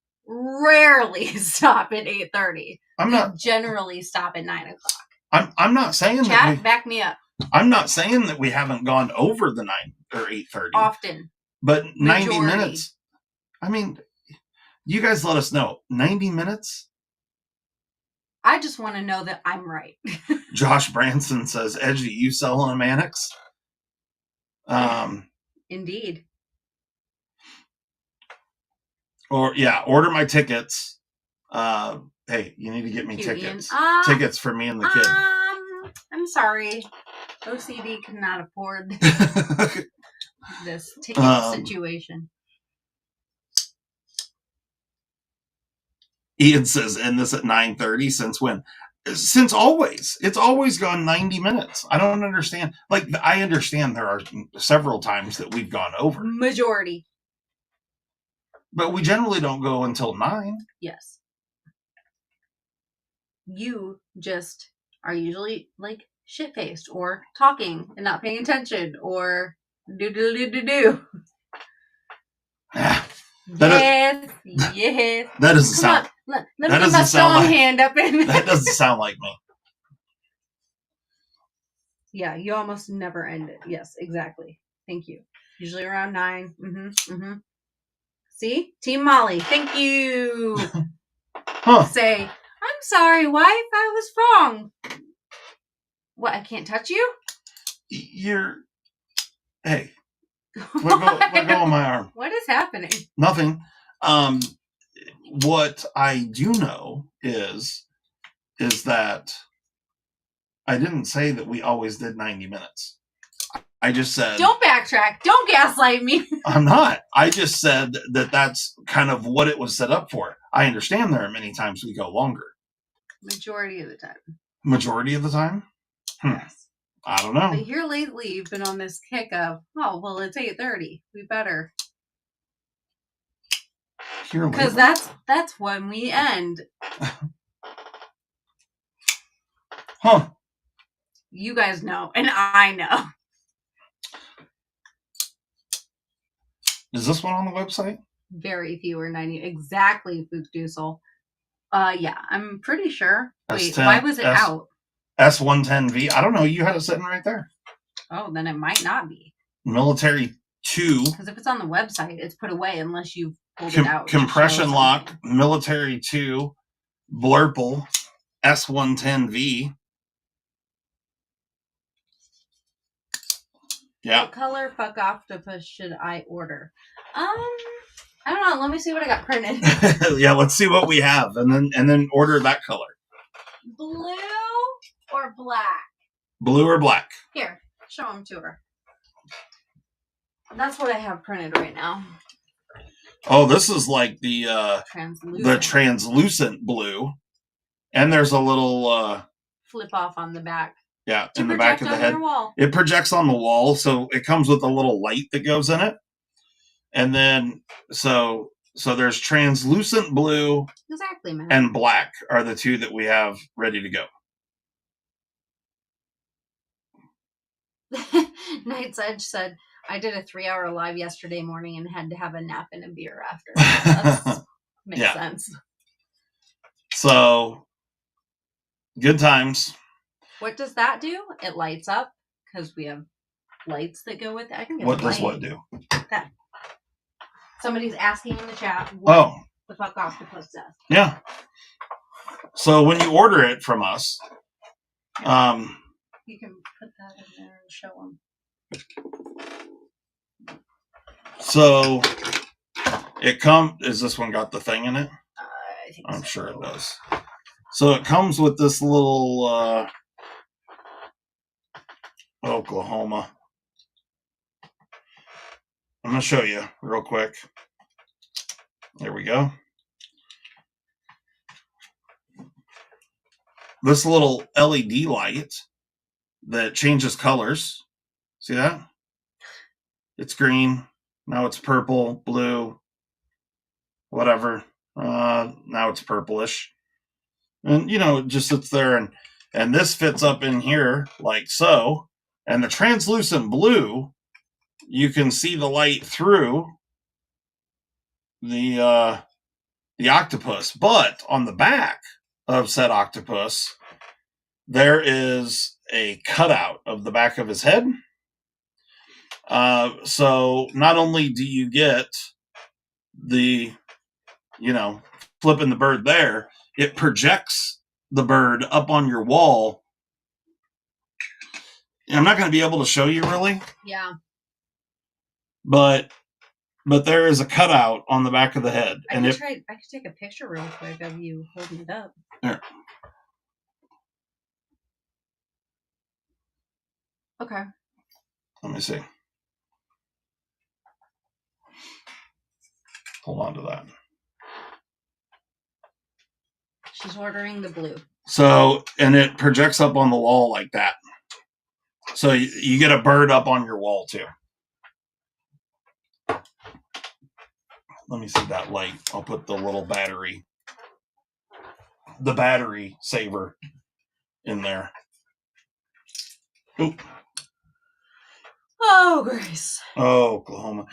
stop at 8:30. We generally stop at 9 o'clock. I'm not saying chat, back me up. I'm not saying that we haven't gone over the 9 or 8:30. Often. But 90 minutes. I mean, you guys let us know. 90 minutes? I just want to know that I'm right. Josh Branson says, Edgy, you selling a Mannix? Indeed. Or, yeah, order my tickets. Hey, you need to get me tickets. Tickets for me and the kid. I'm sorry. OCD cannot afford this ticket situation. Ian says, end this at 9:30. Since when? Since always. It's always gone 90 minutes. I don't understand. Like, I understand there are several times that we've gone over. Majority. But we generally don't go until 9. Yes. You just are usually, like, shit-faced or talking and not paying attention or do. Yes. That doesn't sound. Let me get my strong hand up in. That doesn't sound like me. Yeah, you almost never end it. Yes, exactly. Thank you. Usually around 9. See? Team Molly. Thank you. Say, I'm sorry, wife. I was wrong. What? I can't touch you? Hey. Let go of my arm. What is happening? Nothing. What I do know is that I didn't say that we always did 90 minutes. I just said... Don't backtrack. Don't gaslight me. I'm not. I just said that that's kind of what it was set up for. I understand there are many times we go longer. Majority of the time. Majority of the time? Yes. I don't know. But here lately, you've been on this kick of, oh, well, it's 8:30. We better. Because that's when we end. You guys know, and I know. Is this one on the website? Very few are 90. Exactly, Fookdoosel. Yeah, I'm pretty sure. Wait, S10, why was it out? S110V. I don't know. You had it sitting right there. Oh, then it might not be. Military 2. Because if it's on the website, it's put away unless you've pulled it out. Compression lock, Military 2, Blurple, S110V. Yeah. What color fuck octopus should I order? I don't know. Let me see what I got printed. Yeah, let's see what we have, and then order that color. Blue or black? Blue or black? Here, show them to her. That's what I have printed right now. Oh, this is like the translucent blue, and there's a little flip off on the back. Yeah, in the back of the head. It projects on the wall, so it comes with a little light that goes in it. And then, so there's translucent blue exactly, man. And black are the two that we have ready to go. Night's Edge said, I did a 3-hour live yesterday morning and had to have a nap and a beer after. That makes sense. So, good times. What does that do? It lights up because we have lights that go with it. I can get what does what do? That. Somebody's asking in the chat what the fuck octopus does. Yeah. So when you order it from us, you can put that in there and show them. So is this one got the thing in it? I think I'm sure it does. So it comes with this little Oklahoma. I'm going to show you real quick. There we go. this little LED light that changes colors. See that? It's green. Now it's purple, blue, whatever. Now it's purplish. And, it just sits there. And this fits up in here like so. And the translucent blue, you can see the light through the octopus. But on the back of said octopus, there is a cutout of the back of his head. So not only do you get the, flipping the bird there, it projects the bird up on your wall. I'm not going to be able to show you really. Yeah. But there is a cutout on the back of the head. I could take a picture real quick of you holding it up. Here. Okay. Let me see. Hold on to that. She's ordering the blue. So, and it projects up on the wall like that. So you get a bird up on your wall too. Let me see that light. I'll put the little battery saver in there. Oop. Oh, Grace. Oh, Oklahoma.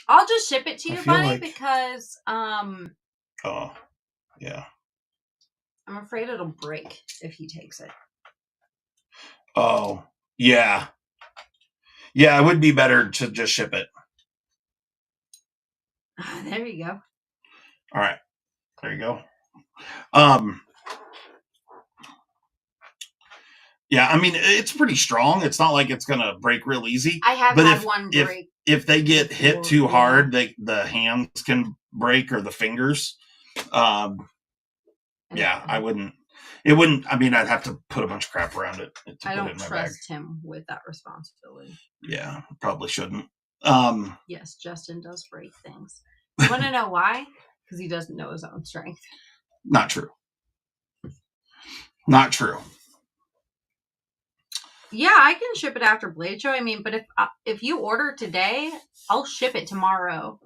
I'll just ship it to you, buddy, because oh, yeah. I'm afraid it'll break if he takes it. Oh, yeah. Yeah, it would be better to just ship it. There you go. All right. There you go. Yeah, I mean, it's pretty strong. It's not like it's going to break real easy. I have had one break. If they get hit too hard, the hands can break or the fingers. Yeah, I wouldn't. It wouldn't. I mean, I'd have to put a bunch of crap around it. I don't trust him with that responsibility. Yeah, probably shouldn't. Yes, Justin does break things. You want to know why? Because he doesn't know his own strength. Not true. Not true. Yeah, I can ship it after Blade Show. I mean, but if you order today, I'll ship it tomorrow,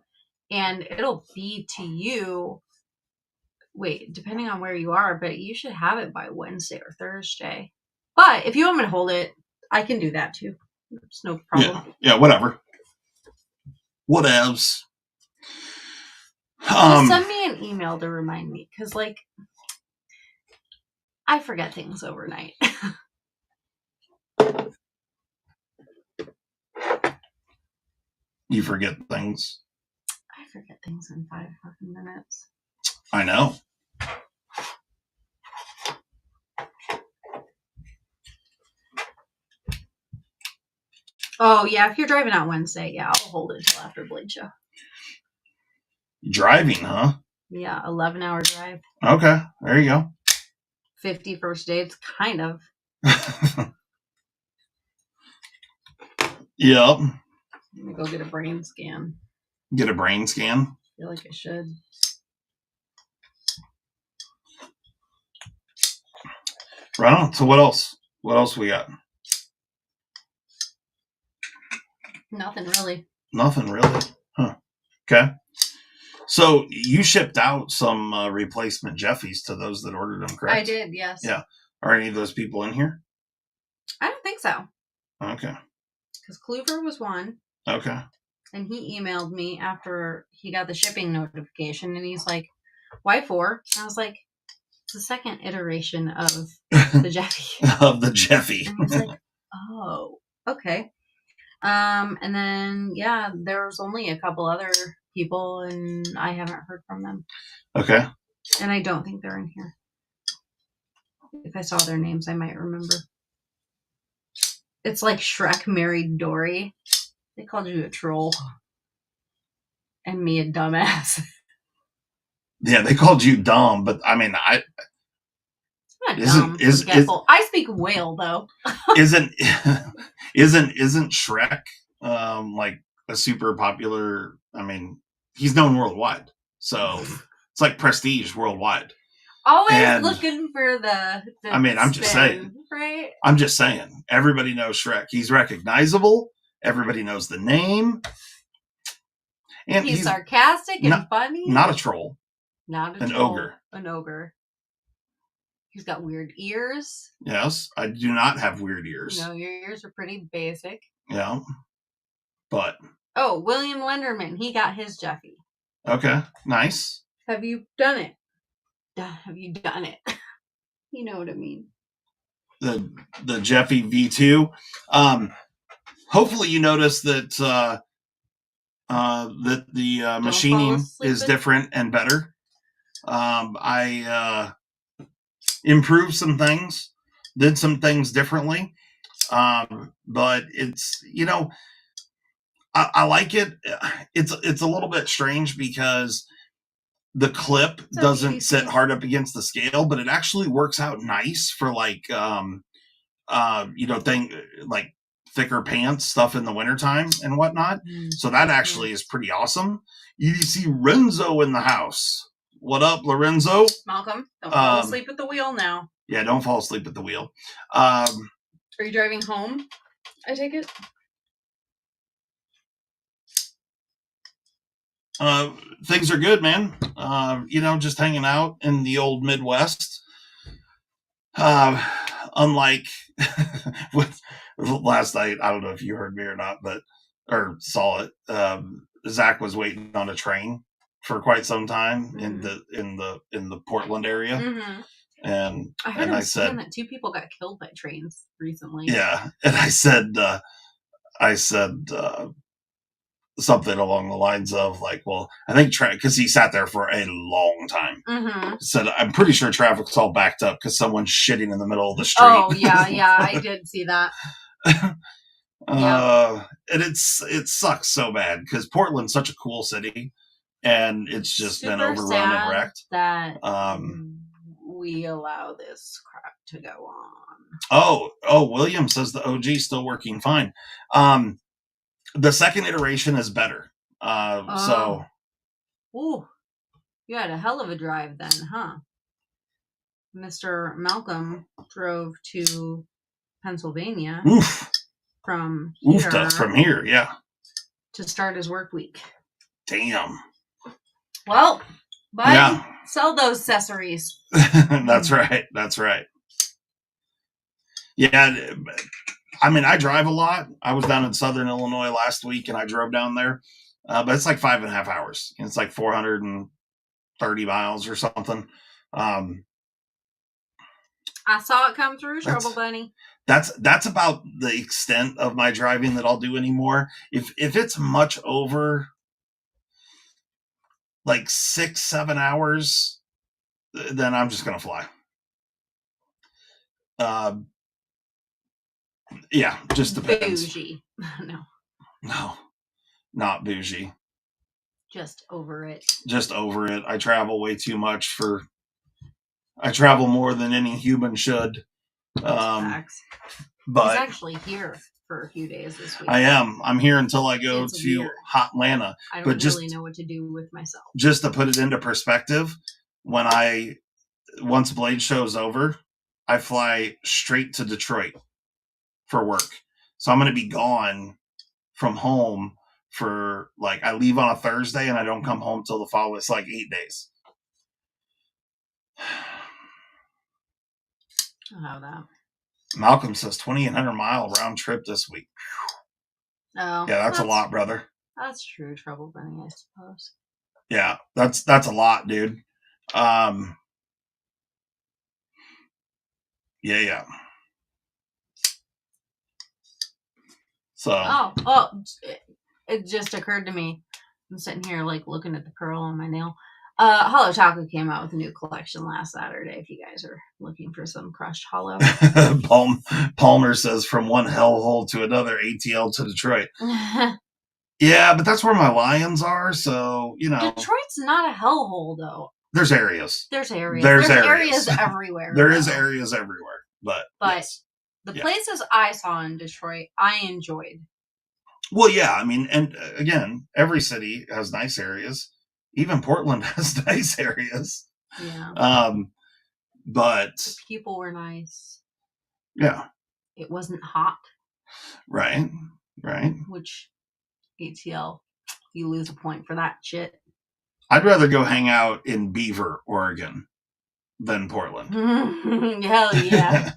and it'll be to you. Wait, depending on where you are, but you should have it by Wednesday or Thursday. But if you want me to hold it, I can do that too. It's no problem. Yeah, whatever. Whatevs. Just send me an email to remind me, because I forget things overnight. You forget things. I forget things in 5 fucking minutes. I know. Oh, yeah, if you're driving out Wednesday, yeah, I'll hold it until after Blade Show. Driving, huh? Yeah, 11-hour drive. Okay, there you go. 50 first dates, kind of. Yep. Let me go get a brain scan. Get a brain scan? I feel like I should. Right on. So what else? What else we got? Nothing really. Nothing really. Huh. Okay. So you shipped out some replacement Jeffies to those that ordered them, correct? I did, yes. Yeah. Are any of those people in here? I don't think so. Okay. Because Kluver was one. Okay. And he emailed me after he got the shipping notification, and he's like, why 4? And I was like, it's the second iteration of the Jeffy. Of the Jeffy. And I was like, oh, okay. And then, yeah, there was only a couple other people, and I haven't heard from them. Okay. And I don't think they're in here. If I saw their names, I might remember. It's like Shrek married Dory. They called you a troll. And me a dumbass. Yeah, they called you dumb, but I mean, I'm not dumb, forgetful. I speak whale, though. isn't Shrek like a super popular? I mean, he's known worldwide. So It's like prestige worldwide. Always And- looking for the I mean, I'm just saying. right? I'm just saying. Everybody knows Shrek. He's recognizable. Everybody knows the name. And He's sarcastic and funny. Not a troll. Not a An troll. ogre. An ogre. He's got weird ears. Yes, I do not have weird ears. No, your ears are pretty basic. Yeah. But. Oh, William Lenderman. He got his Jeffy. Okay. Nice. Have you done it? Have you done it? You know what I mean. The Jeffy V2. Hopefully you notice that that the machining is different and better. I improved some things, did some things differently, but it's I like it. It's a little bit strange because the clip doesn't sit hard up against the scale, but it actually works out nice for like like thicker pants stuff in the wintertime and whatnot. So that actually is pretty awesome. You see Renzo in the house. What up, Lorenzo? Malcolm, don't fall asleep at the wheel now. Yeah, don't fall asleep at the wheel. Are you driving home? I take it. Things are good, man. Just hanging out in the old Midwest. Unlike with last night, I don't know if you heard me or not, or saw it. Zach was waiting on a train for quite some time in the Portland area, and I said that 2 people got killed by trains recently. Yeah, and I said something along the lines of like, well, I think because he sat there for a long time. Said, I'm pretty sure traffic's all backed up because someone's shitting in the middle of the street. Oh yeah, I did see that. And it sucks so bad because Portland's such a cool city, and it's just been overrun and wrecked. That we allow this crap to go on. Oh, William says the OG's still working fine. The second iteration is better. So. Ooh, you had a hell of a drive then, huh? Mr. Malcolm drove to Pennsylvania from here, yeah. To start his work week. Damn. Well, bud, sell those accessories. That's right. Yeah, I mean, I drive a lot. I was down in Southern Illinois last week, and I drove down there. But it's like 5.5 hours. It's like 430 miles or something. I saw it come through, Trouble Bunny. That's about the extent of my driving that I'll do anymore. If it's much over like 6-7 hours, then I'm just gonna fly. Yeah, just depends. Bougie. No, not bougie. Just over it. I travel way too much I travel more than any human should. Facts. But he's actually here for a few days this week. I am. I'm here until I go to Hot Atlanta. I don't really know what to do with myself. Just to put it into perspective, once Blade show's over, I fly straight to Detroit for work. So I'm going to be gone from home for I leave on a Thursday and I don't come home till the following. It's like 8 days. I'll have that. Malcolm says 2,800 mile round trip this week. Oh, yeah, that's a lot, brother. That's true, Trouble Bunny, I suppose. Yeah, that's a lot, dude. Yeah. So. It just occurred to me. I'm sitting here looking at the curl on my nail. Hollow Taco came out with a new collection last Saturday. If you guys are looking for some crushed hollow. Palmer says from one hellhole to another, ATL to Detroit. Yeah, but that's where my lions are, so Detroit's not a hellhole though. There's areas. There's areas everywhere. There is areas everywhere, but yes. The places I saw in Detroit, I enjoyed. Well, yeah, I mean, and again, every city has nice areas. even Portland has nice areas. Yeah. But The people were nice. yeah, It wasn't hot. right. Which ATL, you lose a point for that shit. I'd rather go hang out in Beaver, Oregon, than Portland. Hell yeah.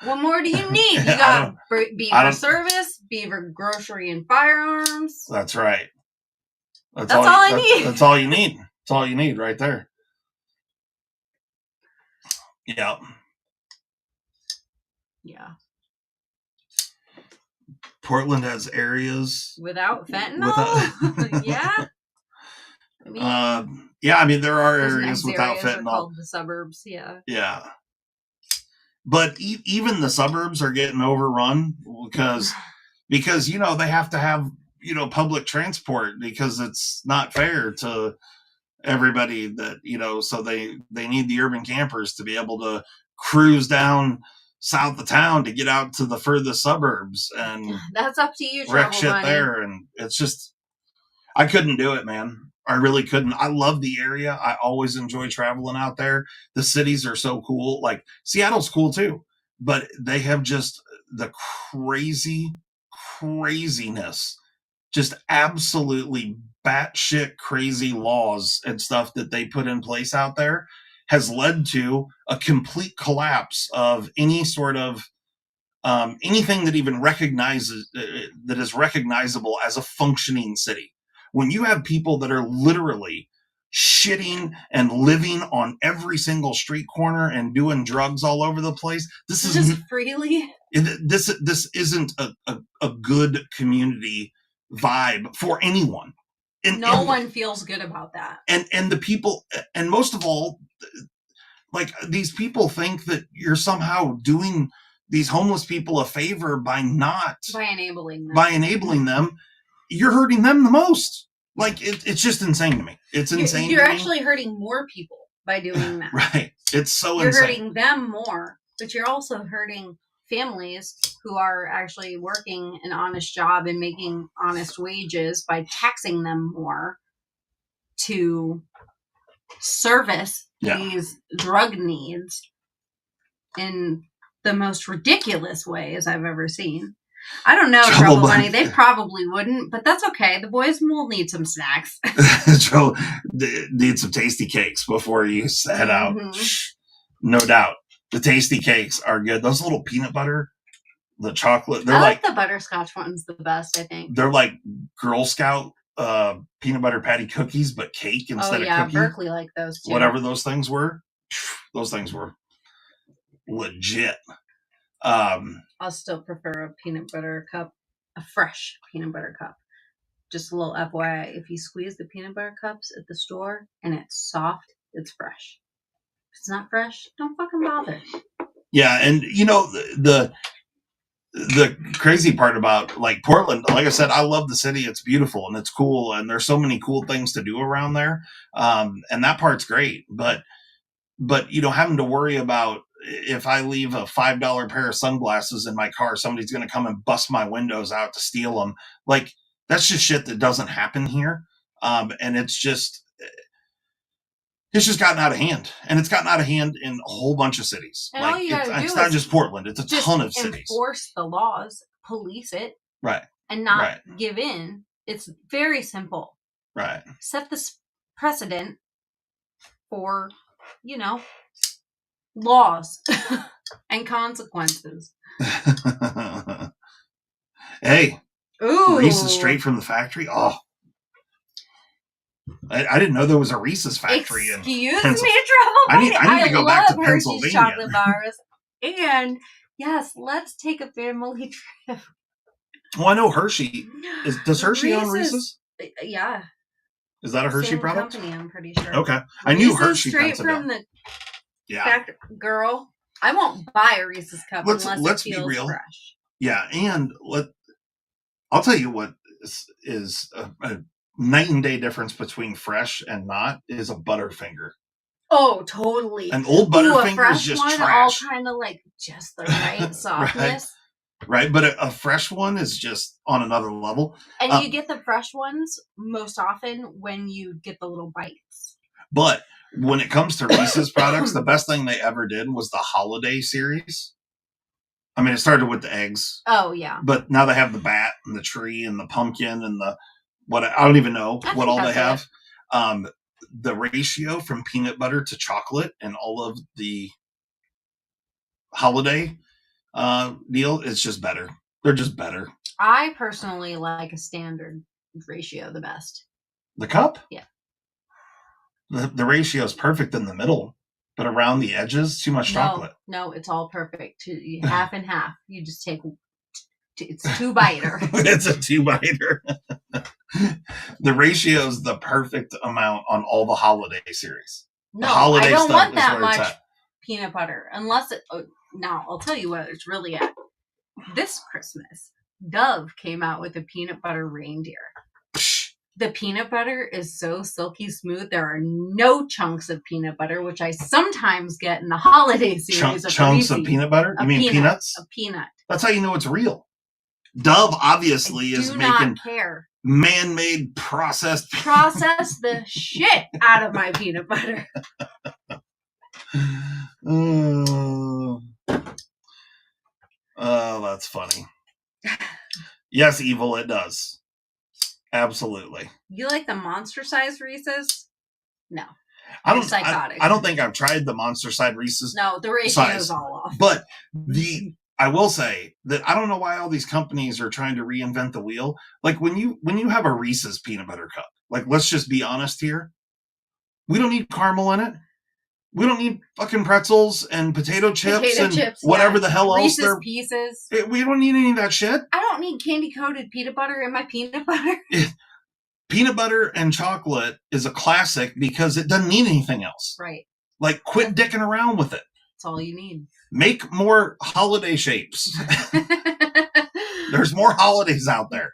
What more do you need? You got Beaver service, Beaver grocery and firearms. That's right. That's all I need. That's all you need. That's all you need right there. Yeah. Yeah. Portland has areas without fentanyl. Yeah. I mean, yeah. I mean, there are areas without fentanyl. Are called the suburbs. Yeah. Yeah. But even the suburbs are getting overrun because they have to have public transport because it's not fair to everybody that so they need the urban campers to be able to cruise down south of town to get out to the furthest suburbs, and that's up to you. Wreck shit money. There, and it's just I couldn't do it, man. I really couldn't. I love the area. I always enjoy traveling out there. The cities are so cool. Like Seattle's cool too, but they have just the craziness, just absolutely batshit crazy laws and stuff that they put in place out there has led to a complete collapse of any sort of anything that even recognizes that is recognizable as a functioning city. When you have people that are literally shitting and living on every single street corner and doing drugs all over the place, this is just freely. This isn't a good community vibe for anyone. No one feels good about that. And the people, and most of all, like these people think that you're somehow doing these homeless people a favor by enabling them. You're hurting them the most. Like it's just insane to me. It's insane. You're actually hurting more people by doing that. Right. It's so you're insane. You're hurting them more, but you're also hurting families who are actually working an honest job and making honest wages by taxing them more to service these drug needs in the most ridiculous ways I've ever seen. I don't know, Trouble Bunny. They probably wouldn't, but that's okay. The boys will need some snacks. Need some tasty cakes before you head out. No doubt. The tasty cakes are good. Those little peanut butter, the chocolate. I like the butterscotch one's the best, I think. They're like Girl Scout peanut butter patty cookies, but cake instead of cookie. Berkeley like those too. Whatever those things were. Those things were legit. I'll still prefer a peanut butter cup, a fresh peanut butter cup. Just a little FYI, if you squeeze the peanut butter cups at the store and it's soft, it's fresh. If it's not fresh, don't fucking bother. Yeah, and the crazy part about like Portland, like I said, I love the city. It's beautiful and it's cool, and there's so many cool things to do around there, and that part's great. But having to worry about if I leave a $5 pair of sunglasses in my car, somebody's going to come and bust my windows out to steal them. Like that's just shit that doesn't happen here. And it's just gotten out of hand, and it's gotten out of hand in a whole bunch of cities. And like all you gotta do it's not just Portland; it's a ton of cities. Enforce the laws, police it, right, and not give in. It's very simple. Right. Set this precedent for, laws and consequences. Hey. Ooh. Reese's straight from the factory. Oh. I didn't know there was a Reese's factory in Excuse me, Trouble Bunny. I need to go back to Pennsylvania. Hershey's chocolate bars. And yes, let's take a family trip. Well, I know Hershey. Does Hershey own Reese's? Yeah. Is that a Hershey Same product? Company, I'm pretty sure. Okay. I knew Hershey. Straight from the factory. Girl, I won't buy a Reese's cup unless it feels be real. Fresh. Yeah, and I'll tell you what is a night and day difference between fresh and not is a Butterfinger. Oh, totally. An old Butterfinger is just one, trash. All kind of like just the right softness. Right, but a fresh one is just on another level. And you get the fresh ones most often when you get the little bites. But when it comes to Reese's products, the best thing they ever did was the holiday series. I mean, it started with the eggs. Oh, yeah. But now they have the bat and the tree and the pumpkin and the what I don't even know what all they have. The ratio from peanut butter to chocolate and all of the holiday deal is just better. They're just better. I personally like a standard ratio the best. The cup? Yeah. The ratio is perfect in the middle, but around the edges, too much chocolate. No, it's all perfect. Half and half. You just take. It's 2-biter. It's a 2-biter. The ratio is the perfect amount on all the holiday series. No, the holiday I don't stuff want that is where it's much at. peanut butter unless it. Now I'll tell you where it's really at. This Christmas, Dove came out with a peanut butter reindeer. The peanut butter is so silky smooth. There are no chunks of peanut butter, which I sometimes get in the holiday series. Chunks of peanut butter? You mean peanuts? A peanut. That's how you know it's real. Dove obviously is making man-made processed. Process the shit out of my peanut butter. Oh, that's funny. Yes, evil, it does. Absolutely. You like the monster-sized Reese's? No. I don't think I've tried the monster-sized Reese's. No, the ratio is all off. But I will say that I don't know why all these companies are trying to reinvent the wheel. Like when you have a Reese's peanut butter cup, like let's just be honest here. We don't need caramel in it. We don't need fucking pretzels and potato chips whatever the hell else Reese's Pieces. We don't need any of that shit. I don't need candy-coated peanut butter in my peanut butter. Peanut butter and chocolate is a classic because it doesn't need anything else. Right. Like, quit dicking around with it. That's all you need. Make more holiday shapes. There's more holidays out there.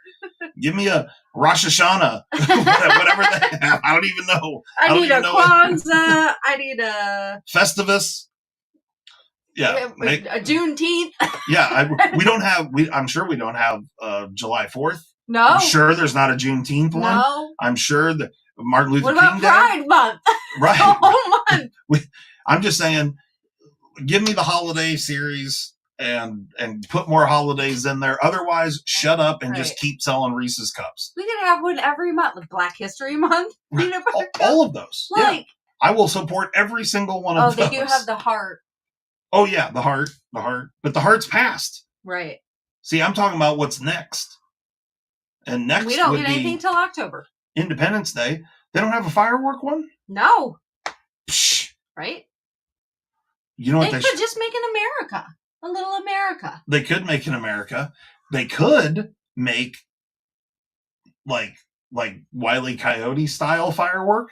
Give me a Rosh Hashanah, whatever they have. I don't even know. I need a Kwanzaa. I need a Festivus. Yeah, a Juneteenth. Yeah, we don't have. I'm sure we don't have July 4th. No, I'm sure there's not a Juneteenth one. No, I'm sure that Martin Luther King Day. What about Pride Month? Right, the whole month. I'm just saying, give me the holiday series. And put more holidays in there. Otherwise, shut up and just keep selling Reese's cups. We could have one every month, like Black History Month. Peanut butter cup. All of those. Like, yeah. I will support every single one of those. Oh, they do have the heart. Oh, yeah, the heart. But the heart's passed. Right. See, I'm talking about what's next. And next we don't get anything till October. Independence Day. They don't have a firework one? No. Psh. Right? You know what they could just make an America. A little America. They could make an America. They could make like Wile E. Coyote style firework.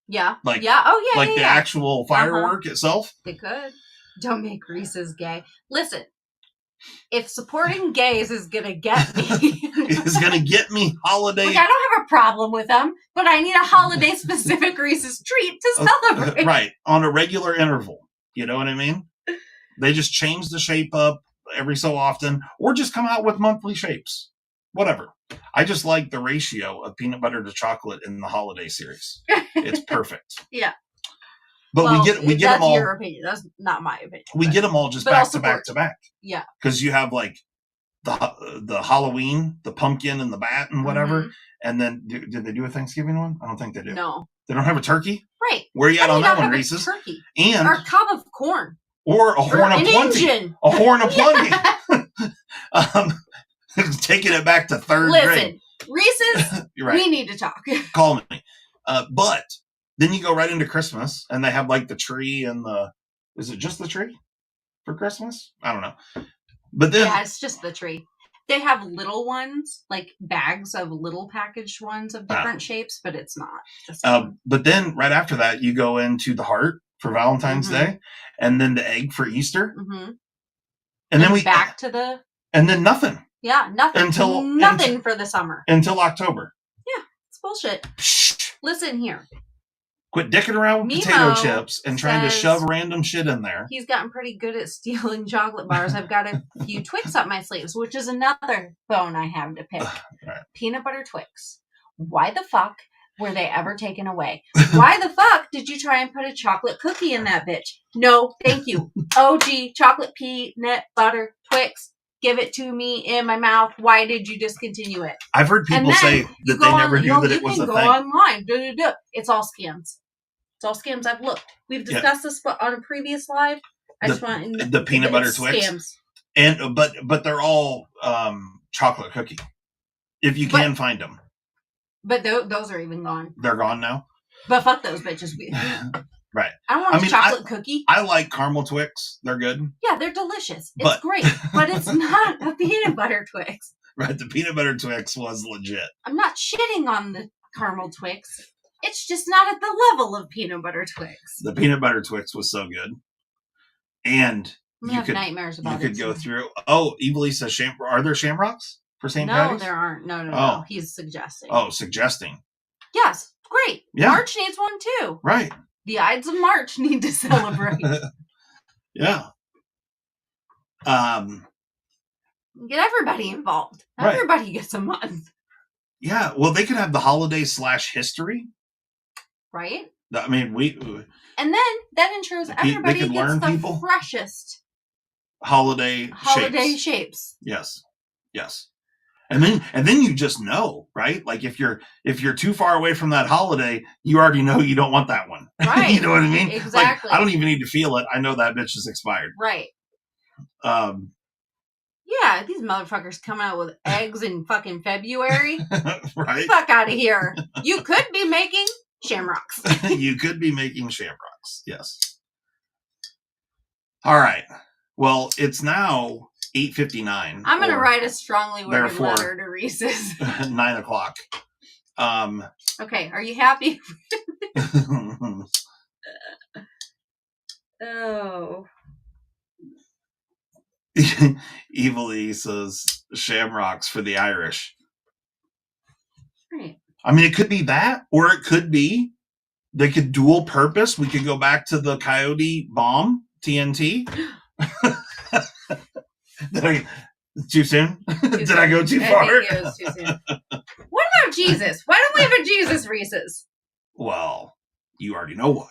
Yeah. Like the actual firework itself. They could. Don't make Reese's gay. Listen, if supporting gays is gonna get me, it's gonna get me holiday. Like, I don't have a problem with them, but I need a holiday specific Reese's treat to celebrate. Right, on a regular interval. You know what I mean? They just change the shape up every so often, or just come out with monthly shapes. Whatever. I just like the ratio of peanut butter to chocolate in the holiday series. It's perfect. Yeah. But we get them all. That's your opinion. That's not my opinion. We get them all just back to back to back. Yeah. Because you have like the Halloween, the pumpkin, and the bat, and whatever. Mm-hmm. And then did they do a Thanksgiving one? I don't think they do. No. They don't have a turkey. Right. Where you at on that one, Reese's? Turkey. And or a cob of corn. Or a horn of plenty. Engine. A horn of plenty. Taking it back to third grade. Reese's, right. We need to talk. Call me. But then you go right into Christmas, and they have like the tree and is it just the tree for Christmas? I don't know. But then. Yeah, it's just the tree. They have little ones, like bags of little packaged ones of different shapes, but it's not. But then right after that, you go into the heart for Valentine's Day, and then the egg for Easter, and then we back to the and then nothing. Yeah, nothing until for the summer until October. Yeah, it's bullshit. Listen here, Quit dicking around with Mimo potato chips and trying to says shove random shit in there. He's gotten pretty good at stealing chocolate bars. I've got a few Twix up my sleeves, which is another bone I have to pick. Right. Peanut butter Twix. Why the fuck were they ever taken away? Why the fuck did you try and put a chocolate cookie in that bitch? No, thank you. OG chocolate peanut butter Twix. Give it to me in my mouth. Why did you discontinue it? I've heard people say that they never knew that it was a thing. You can go online. It's all scams. It's all scams. I've looked. We've discussed this on a previous live. The peanut butter Twix scams. And but they're all chocolate cookie. If you can find them. But those are even gone. They're gone now. But fuck those bitches. Right. I don't want a chocolate cookie. I like caramel Twix. They're good. Yeah, they're delicious. It's great. But it's not a peanut butter Twix. Right. The peanut butter Twix was legit. I'm not shitting on the caramel Twix. It's just not at the level of peanut butter Twix. The peanut butter Twix was so good. And you have nightmares about it. You could go through. Oh, Evil says, are there shamrocks for St. Patty's? No, there aren't. No. He's suggesting. Oh, suggesting. Yes. Great. Yeah. March needs one too. Right. The Ides of March need to celebrate. Yeah. Get everybody involved. Right. Everybody gets a month. Yeah. Well, they could have the holiday / history. Right. I mean, and then that ensures everybody gets the freshest holiday shapes. Yes. And then you just know, right? Like if you're too far away from that holiday, you already know you don't want that one. Right. You know what I mean? Exactly. Like, I don't even need to feel it. I know that bitch is expired. Right. Yeah, these motherfuckers coming out with eggs in fucking February. Right. Fuck out of here. You could be making shamrocks. You could be making shamrocks. Yes. All right. Well, it's now 8:59. I'm going to write a strongly worded letter to Reese's. 9:00. Okay, are you happy? Oh. Evil says shamrocks for the Irish. Right. I mean, it could be that, or it could be they could dual purpose. We could go back to the Coyote bomb, TNT. Too soon? Did I go too far? I think it was too soon. What about Jesus? Why don't we have a Jesus Reese's? Well, you already know why.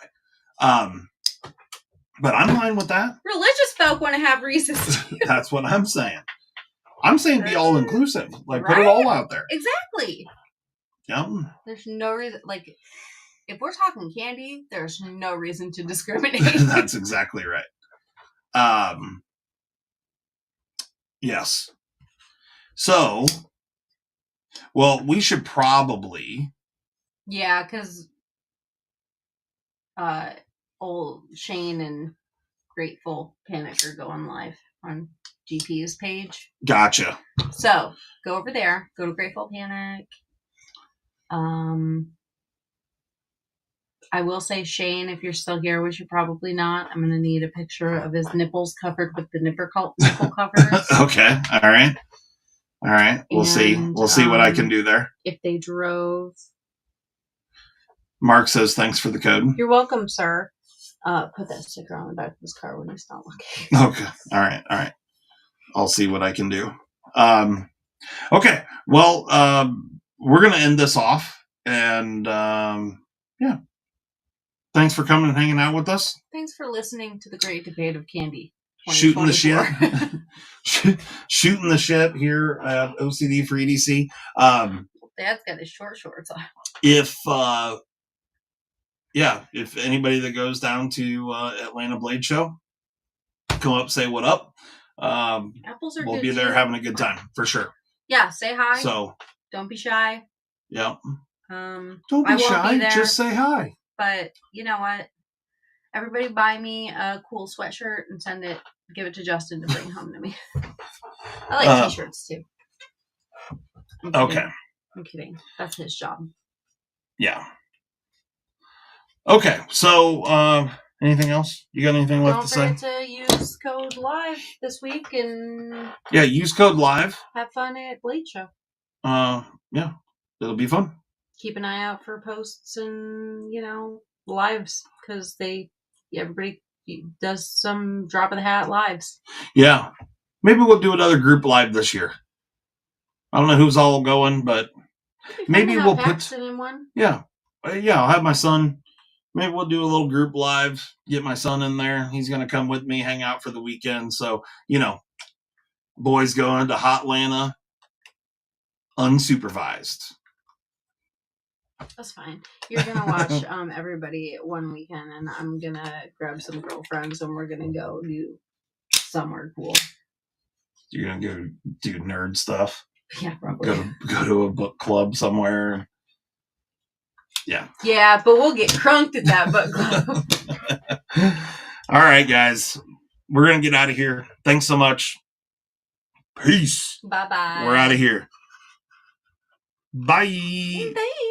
But I'm fine with that. Religious folk want to have Reese's. That's what I'm saying. I'm saying be all inclusive. Like, put it all out there. Exactly. Yep. There's no reason, like, if we're talking candy, there's no reason to discriminate. That's exactly right. Yes. So, well, we should probably. Yeah, because old Shane and Grateful Panic are going live on GP's page. Gotcha. So, go over there. Go to Grateful Panic. I will say, Shane, if you're still here, which you're probably not, I'm going to need a picture of his nipples covered with the nipple covers. Okay. All right. We'll see. We'll see what I can do there. If they drove. Mark says, thanks for the code. You're welcome, sir. Put that sticker on the back of his car when he's not looking. Okay. All right. I'll see what I can do. Okay. Well, we're going to end this off. And, yeah. Thanks for coming and hanging out with us. Thanks for listening to the Great Debate of Candy. Shooting the shit. Shooting the shit here at OCD for EDC. Dad's got his short shorts on. If anybody that goes down to Atlanta Blade Show, come up, say what up. Apples are we'll be there having a good time for sure. Yeah, say hi. So don't be shy. Yeah. Don't be shy. Just say hi. But you know what? Everybody buy me a cool sweatshirt and give it to Justin to bring home to me. I like t-shirts too. Okay. I'm kidding. That's his job. Yeah. Okay. So, anything else? You got anything left to say? Don't forget to use code LIVE this week and use code LIVE. Have fun at Blade Show. Yeah. It'll be fun. Keep an eye out for posts and, lives because everybody does some drop of the hat lives. Yeah. Maybe we'll do another group live this year. I don't know who's all going, but maybe we'll put in one. Yeah. I'll have my son. Maybe we'll do a little group live, get my son in there. He's going to come with me, hang out for the weekend. So, boys going to Hotlanta unsupervised. That's fine. You're going to watch everybody one weekend, and I'm going to grab some girlfriends, and we're going to go do somewhere cool. You're going to go do nerd stuff? Yeah, probably. Go to a book club somewhere. Yeah. Yeah, but we'll get crunked at that book club. All right, guys. We're going to get out of here. Thanks so much. Peace. Bye-bye. We're out of here. Bye. Bye.